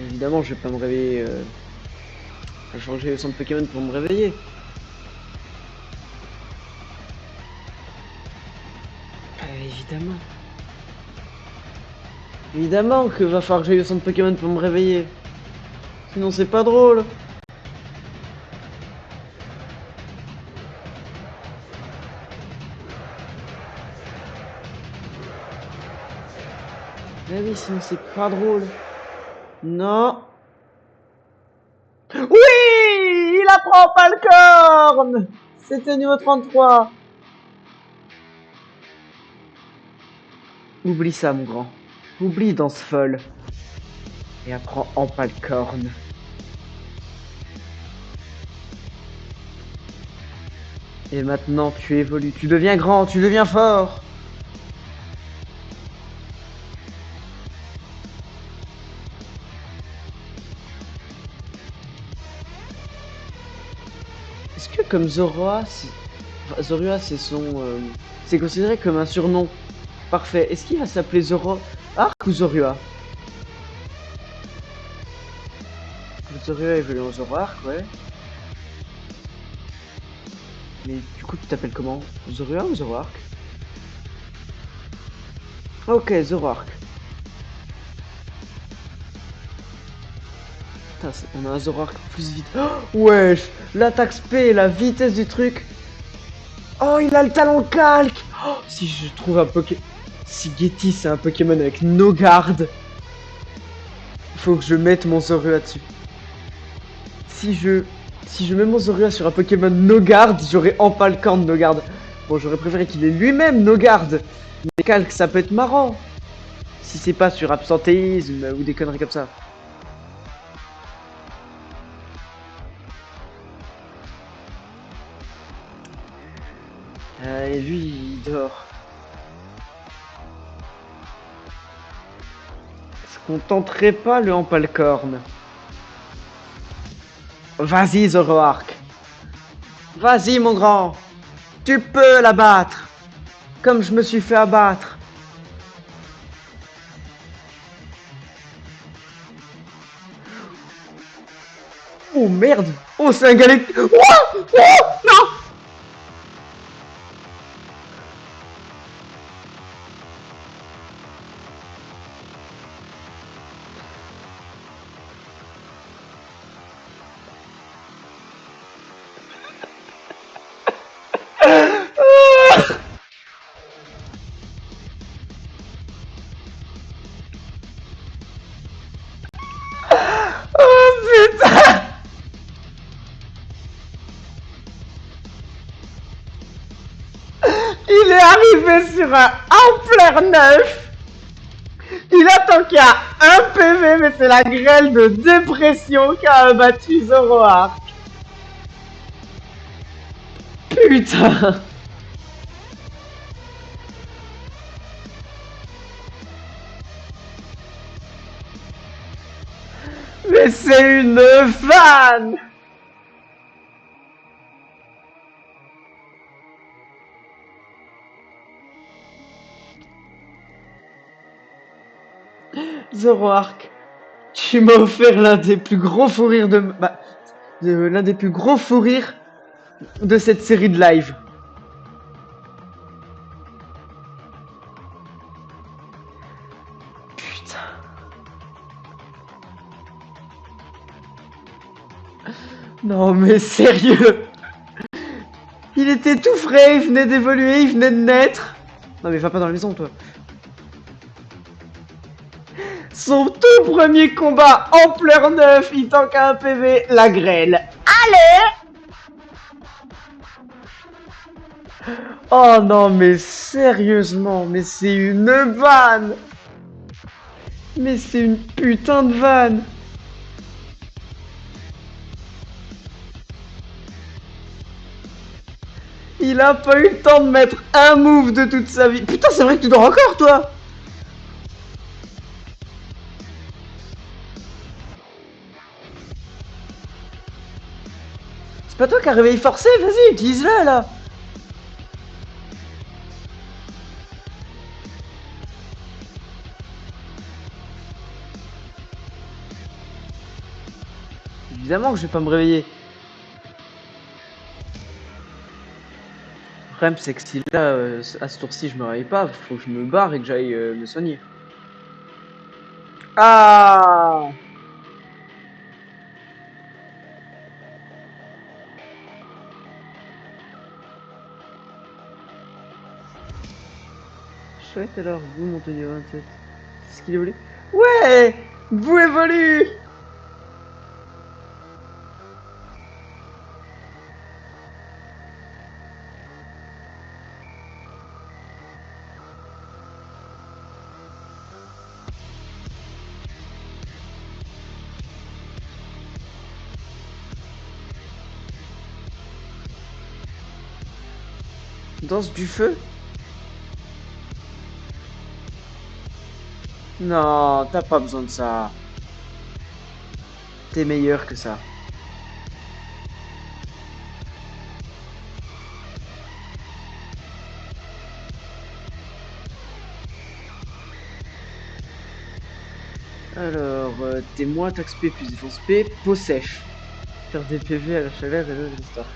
Évidemment, je vais pas me réveiller. À changer le centre Pokémon pour me réveiller. Évidemment. Évidemment que va falloir que j'aille au centre Pokémon pour me réveiller. Sinon, c'est pas drôle. Mais oui, sinon c'est pas drôle. Non. Oui, il apprend pas le corne. C'était niveau 33. Oublie ça, mon grand. Oublie danse folle. Et apprends en pas le corne. Et maintenant, tu évolues. Tu deviens grand, tu deviens fort. Est-ce que comme Zorua, Zorua c'est son... c'est considéré comme un surnom parfait. Est-ce qu'il va s'appeler Zoroark ou Zorua? Zorua évolue en Zoroark, ouais. Mais du coup, tu t'appelles comment? Zorua ou Zoroark? Ok, Zoroark. Putain, on a un Zoroark plus vite. Oh, wesh, l'attaque spé, la vitesse du truc. Oh, il a le talon calque. Oh, si je trouve un Pokémon... Si Getty, c'est un Pokémon avec no garde. Faut que je mette mon Zorua dessus. Si je mets mon Zorua sur un Pokémon no garde, j'aurais Empalcorn no garde. Bon, j'aurais préféré qu'il ait lui-même no garde. Mais calque, ça peut être marrant. Si c'est pas sur absentéisme ou des conneries comme ça. Et lui, il dort. Est-ce qu'on tenterait pas le Empalcorn? Vas-y, Zoroark. Vas-y, mon grand. Tu peux l'abattre. Comme je me suis fait abattre. Oh merde! Oh, c'est un galet. Oh! Oh! Non! Ah! Oh putain! Il est arrivé sur un Ampler neuf. Il attend qu'il y a un PV, mais c'est la grêle de dépression qui a abattu Zoroark. Putain! Mais c'est une vanne! Zoroark, tu m'as offert l'un des plus gros fous rires l'un des plus gros fous rires de cette série de live. Putain. Non mais sérieux! Il était tout frais, il venait d'évoluer, il venait de naître. Non mais va pas dans la maison toi. Son tout premier combat en pleurs neuf, il tank à un PV, la grêle. Allez! Oh non mais sérieusement, mais c'est une vanne! Mais c'est une putain de vanne! Il a pas eu le temps de mettre un move de toute sa vie. Putain, c'est vrai que tu dors encore, toi? C'est pas toi qui as réveillé forcé? Vas-y, utilise-le, là. Évidemment que je vais pas me réveiller. Le problème, c'est que si là, à ce tour-ci, je me réveille pas, faut que je me barre et que j'aille me soigner. Ah! Chouette alors, vous, mon tenue 27. C'est ce qu'il évolue? Ouais! Vous évolue! Danse du feu? Non, t'as pas besoin de ça. T'es meilleur que ça. Alors, t'es moins taxe P plus défense P, peau sèche. Faire des PV à la chaleur et l'histoire.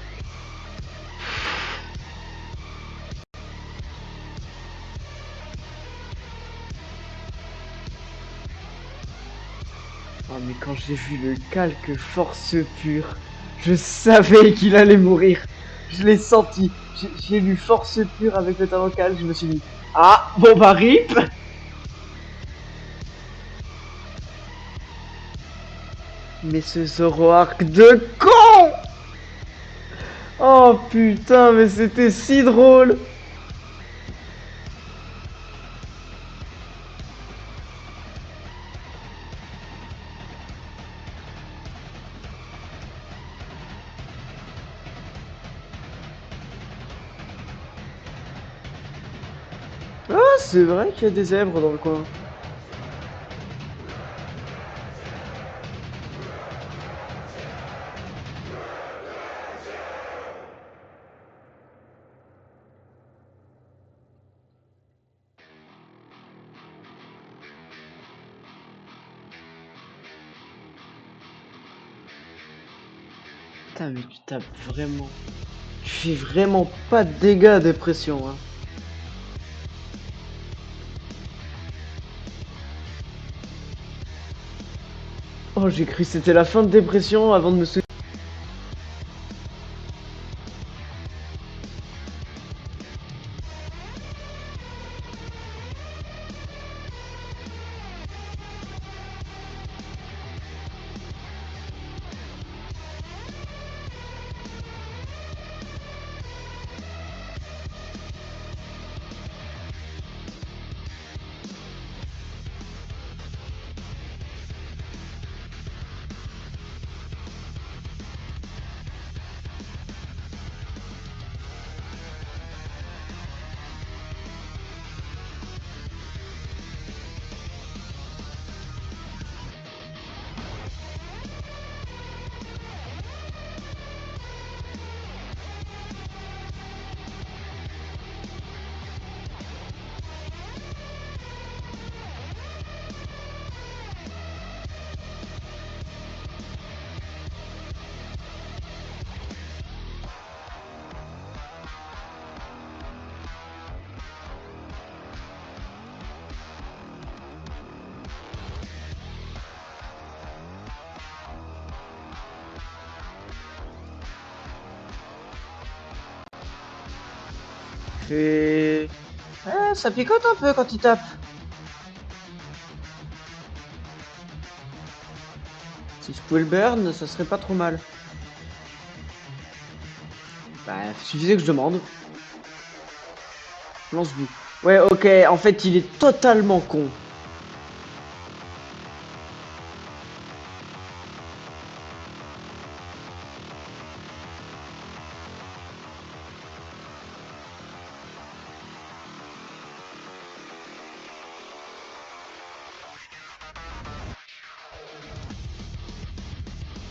Oh mais quand j'ai vu le calque force pure, je savais qu'il allait mourir. Je l'ai senti. J'ai lu force pure avec le talent calque, je me suis dit ah bon bah rip. Mais ce Zoroark de con. Oh putain mais c'était si drôle. Ah c'est vrai qu'il y a des zèbres dans le coin. Putain, mais tu tapes vraiment. Tu fais vraiment pas de dégâts dépression, hein. Oh, j'ai cru que c'était la fin de dépression avant de me souvenir. Et... ça picote un peu quand il tape. Si je pouvais le burn, ça serait pas trop mal. Bah, suffisait que je demande. Lance-vous. Ouais, ok, en fait, il est totalement con.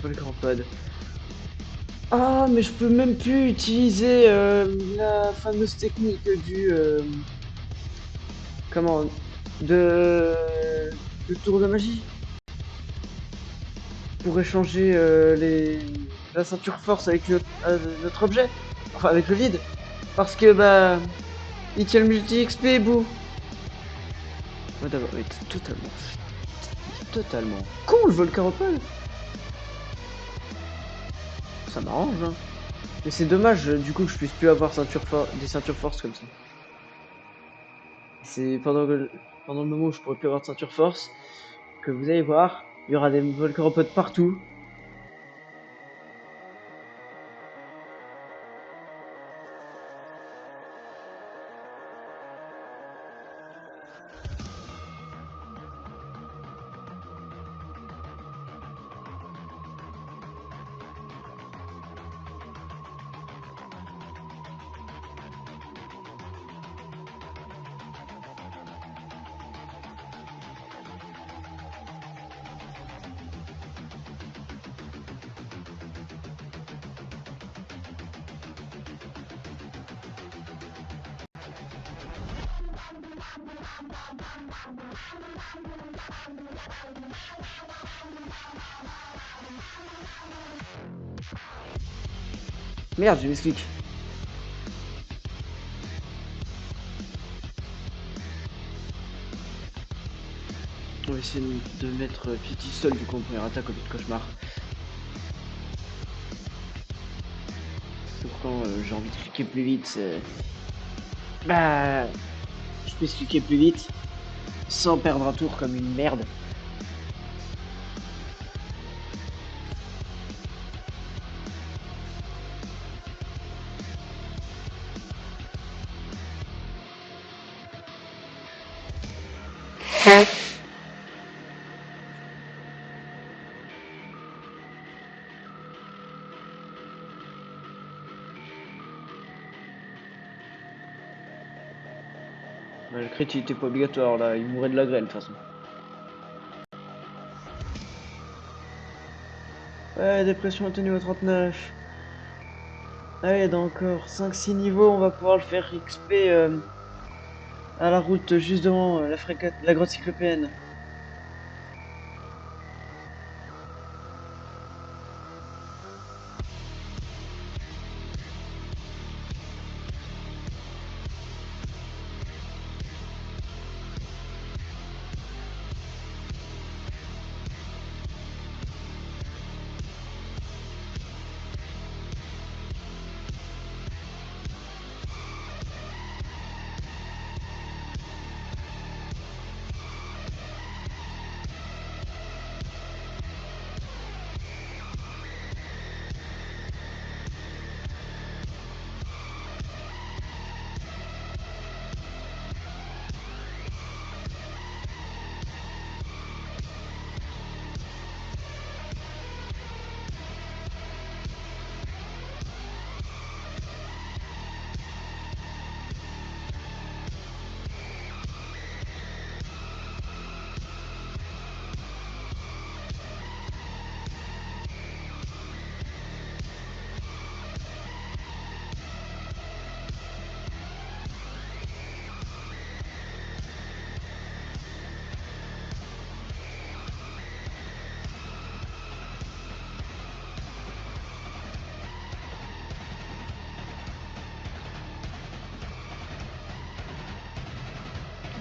Pas le grand pod. Ah, mais je peux même plus utiliser la fameuse technique du... comment... De... de tour de magie. Pour échanger la ceinture force avec notre objet. Enfin, avec le vide. Parce que, bah... il tient le multi-XP, bouh. Ouais, d'abord, mais totalement con, le Volcaropod. Ça m'arrange, hein. Mais c'est dommage, du coup, que je puisse plus avoir des ceintures force comme ça. C'est pendant le moment où je pourrais plus avoir de ceinture force que vous allez voir, il y aura des Volcaropods partout. Merde, je m'explique. On va essayer de mettre Pity seul du coup en première attaque au lieu de cauchemar. C'est pourquoi j'ai envie de cliquer plus vite. Bah, je peux cliquer plus vite sans perdre un tour comme une merde. Bah, le crit il était pas obligatoire là, il mourrait de la graine de toute façon. Ouais, dépression atténuée au 39. Allez, dans encore 5-6 niveaux, on va pouvoir le faire XP à la route juste devant la grotte cyclopéenne.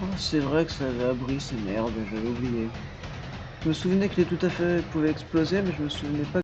Oh, c'est vrai que ça avait abri ces merdes, j'avais oublié. Je me souvenais que les tout à fait pouvaient exploser, mais je me souvenais pas.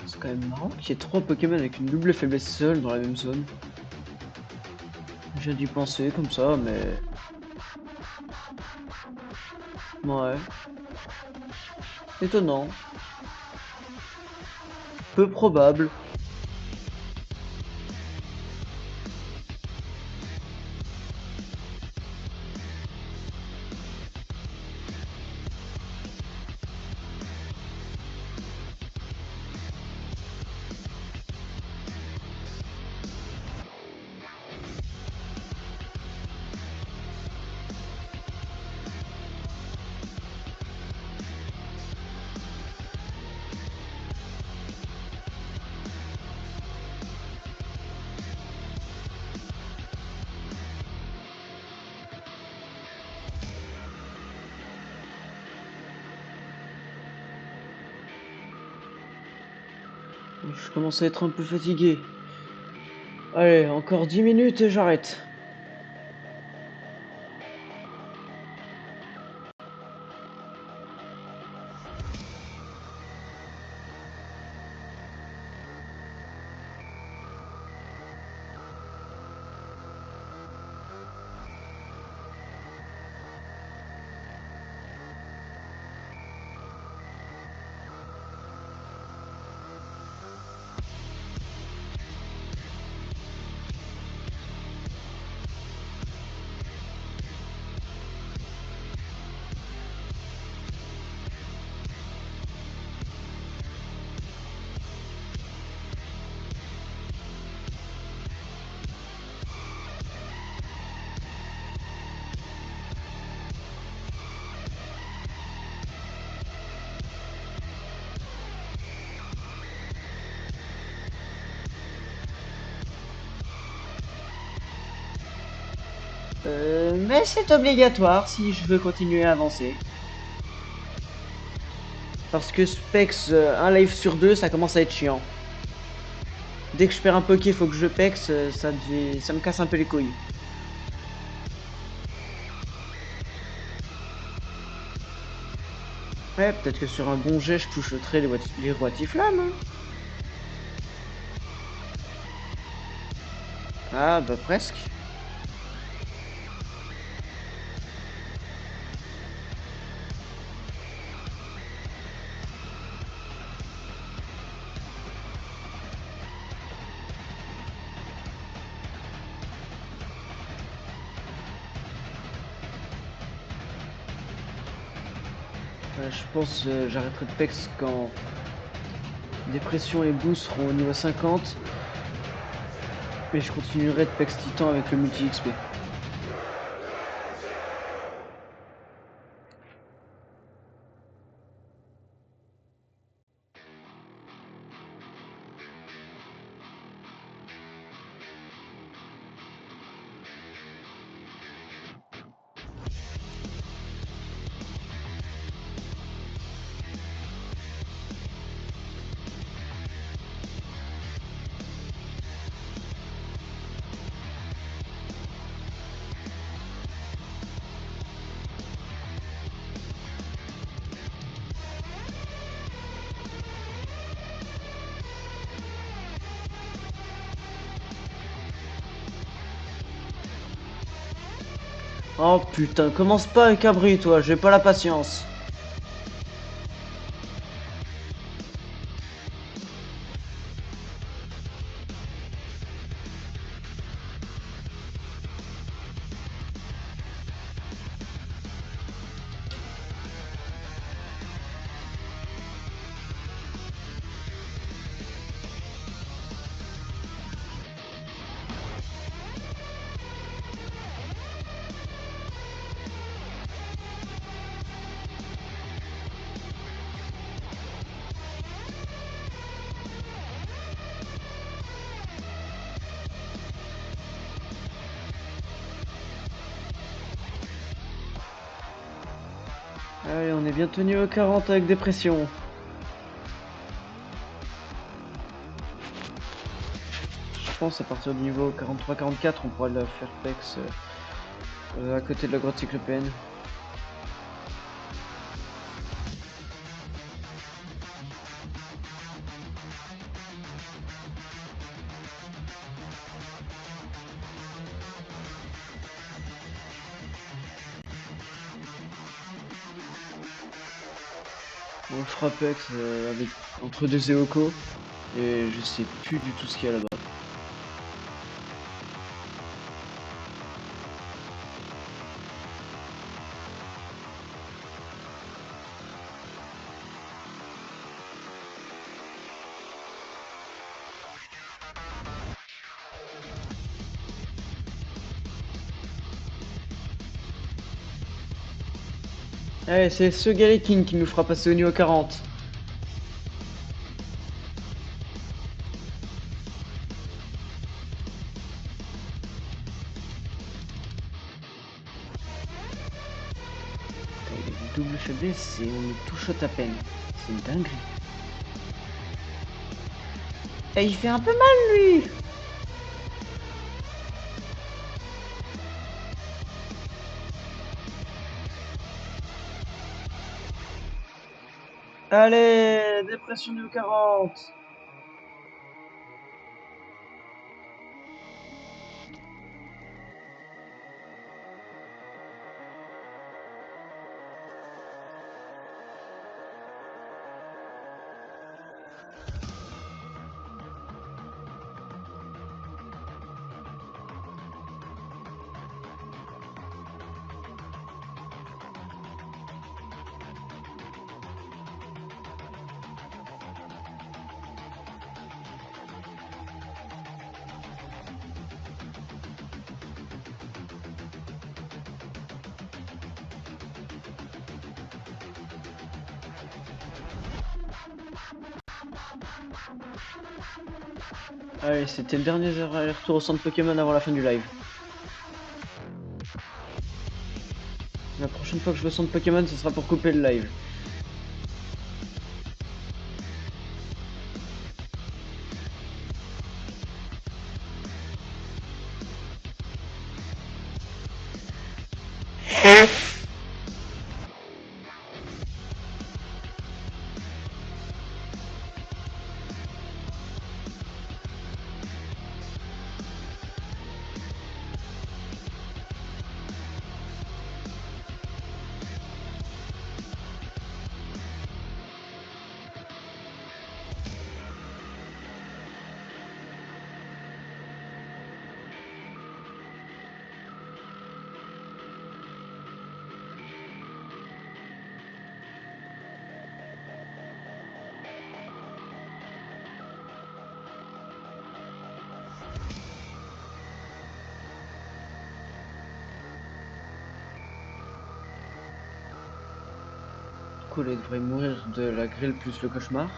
C'est quand même marrant qu'il y ait trois Pokémon avec une double faiblesse seule dans la même zone. J'ai dû penser comme ça, mais. Ouais. Étonnant. Peu probable. Je commence à être un peu fatigué. Allez, encore 10 minutes et j'arrête. Mais c'est obligatoire si je veux continuer à avancer. Parce que Specs, un live sur deux, ça commence à être chiant. Dès que je perds un Poké, faut que je pex, ça me casse un peu les couilles. Ouais, peut-être que sur un bon jet, je toucherai les Roitiflammes. Hein. Ah, bah presque. Je pense j'arrêterai de pex quand Dépression et Boost seront au niveau 50. Mais je continuerai de pex Titan avec le multi XP. Oh putain, commence pas avec Abri toi, j'ai pas la patience. Allez, on est bien tenu au 40 avec Dépression. Je pense à partir du niveau 43-44, on pourra la faire pex à côté de la grotte cyclopéenne. On fera pex avec, entre deux Eoko. Et je sais plus du tout ce qu'il y a là-bas. Allez, c'est ce Galekin qui nous fera passer au niveau 40. Il a une double faiblesse et on le touche à peine. C'est une dinguerie. Et il fait un peu mal, lui. Allez, dépression niveau 40. Allez, c'était le dernier aller-retour au centre Pokémon avant la fin du live. La prochaine fois que je vais au centre Pokémon, ce sera pour couper le live. Du coup, elle devrait mourir de la grille plus le cauchemar.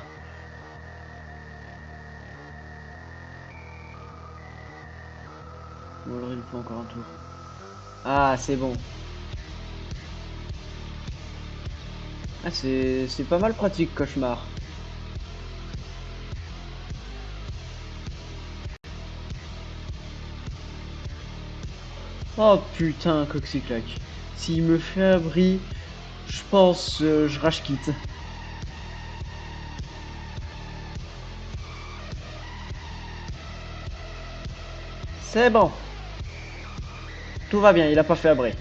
Ou alors il faut encore un tour. Ah, c'est bon. Ah, c'est pas mal pratique, cauchemar. Oh putain, Coxyclac. S'il me fait abri, je pense je rage quitte. C'est bon. Tout va bien, il a pas fait abri.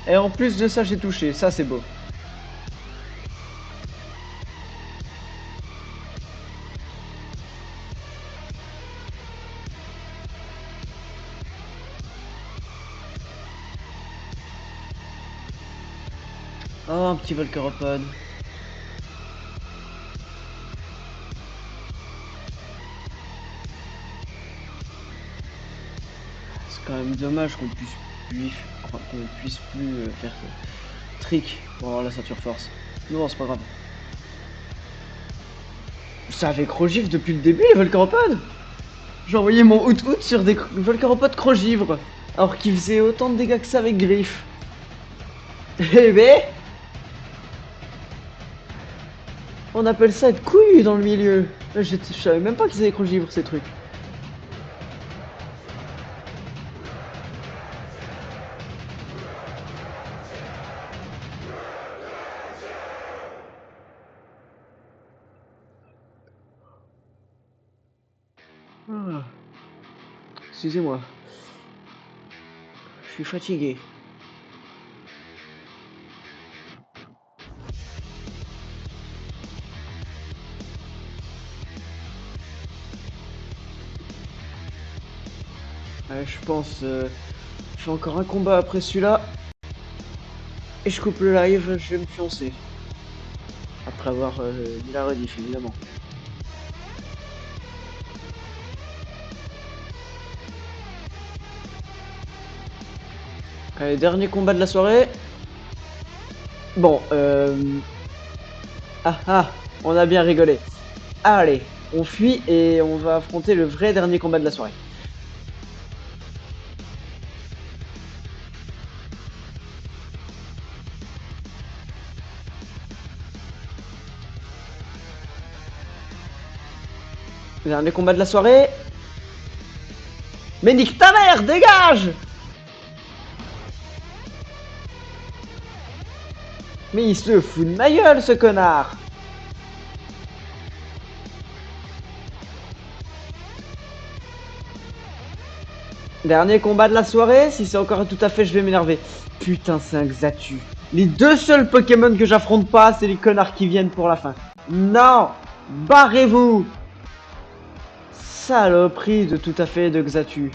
Et en plus de ça, j'ai touché. Ça, c'est beau. Oh, un petit Volcaropode. C'est quand même dommage qu'on puisse plus, enfin, qu'on puisse plus faire trick pour avoir la ceinture force. Non, c'est pas grave. Ça avait Crogivre depuis le début, les Volcaropodes. J'ai envoyé mon out sur des Volcaropodes Crogivre, alors qu'ils faisaient autant de dégâts que ça avec Griffe. Eh ben, on appelle ça être couillu dans le milieu. Je savais même pas qu'ils avaient Crogivre, ces trucs. Ah. Excusez-moi, je suis fatigué. Je pense, je fais encore un combat après celui-là. Et je coupe le live, je vais me fiancer. Après avoir mis la rediff, évidemment. Allez, dernier combat de la soirée. Bon, ah ah, on a bien rigolé. Allez, on fuit et on va affronter le vrai dernier combat de la soirée. Dernier combat de la soirée. Mais nique ta mère, dégage! Mais il se fout de ma gueule, ce connard! Dernier combat de la soirée, si c'est encore tout à fait, je vais m'énerver. Putain, c'est un Xatu. Les deux seuls Pokémon que j'affronte pas, c'est les connards qui viennent pour la fin. Non! Barrez-vous! Saloperie de tout à fait de Xatu.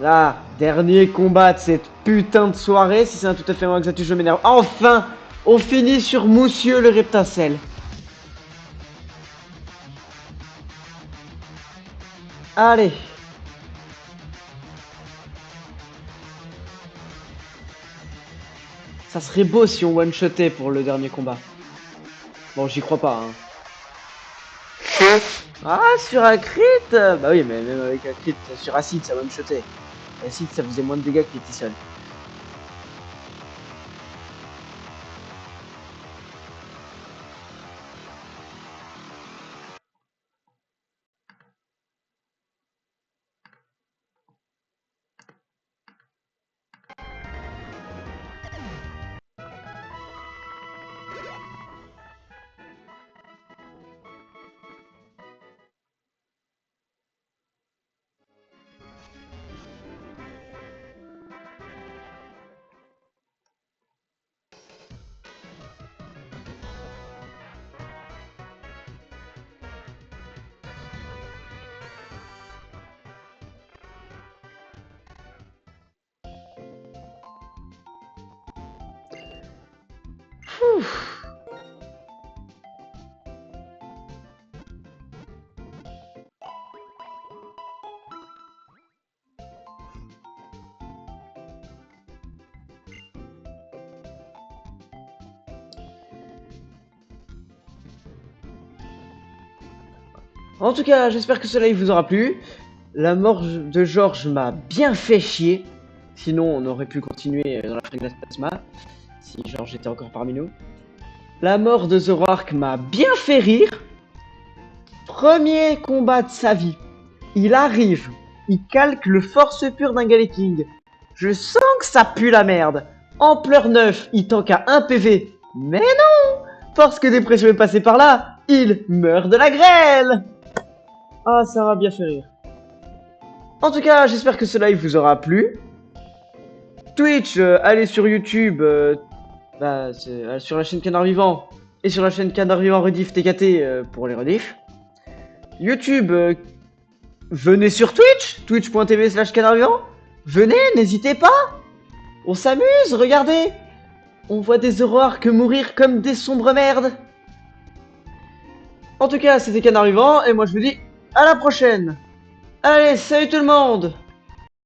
Là, dernier combat de cette putain de soirée, si c'est un tout à fait un Xatu, je m'énerve. Enfin! On finit sur Monsieur le Reptacel. Allez. Ça serait beau si on one-shotait pour le dernier combat. Bon, j'y crois pas, hein. Ah, sur un crit? Bah oui, mais même avec un crit, sur acide, ça one-shotait. Acide, ça faisait moins de dégâts qu'il était seul. Ouf. En tout cas, j'espère que cela vous aura plu. La mort de Georges m'a bien fait chier. Sinon, on aurait pu continuer dans la Frégate Plasma. Si Georges était encore parmi nous. La mort de Zoroark m'a bien fait rire. Premier combat de sa vie. Il arrive. Il calque le force pure d'un Galaking. Je sens que ça pue la merde. Ampleur 9, il tank à 1 PV. Mais non! Parce que Dépression est passé par là, il meurt de la grêle! Ah, ça m'a bien fait rire. En tout cas, j'espère que ce live vous aura plu. Twitch, allez sur YouTube, sur la chaîne Canard Vivant et sur la chaîne Canard Vivant Rediff TKT pour les rediffs. YouTube, venez sur Twitch, twitch.tv/Canard Vivant. Venez, n'hésitez pas. On s'amuse, regardez. On voit des Zoroark mourir comme des sombres merdes. En tout cas, c'était Canard Vivant et moi je vous dis à la prochaine. Allez, salut tout le monde!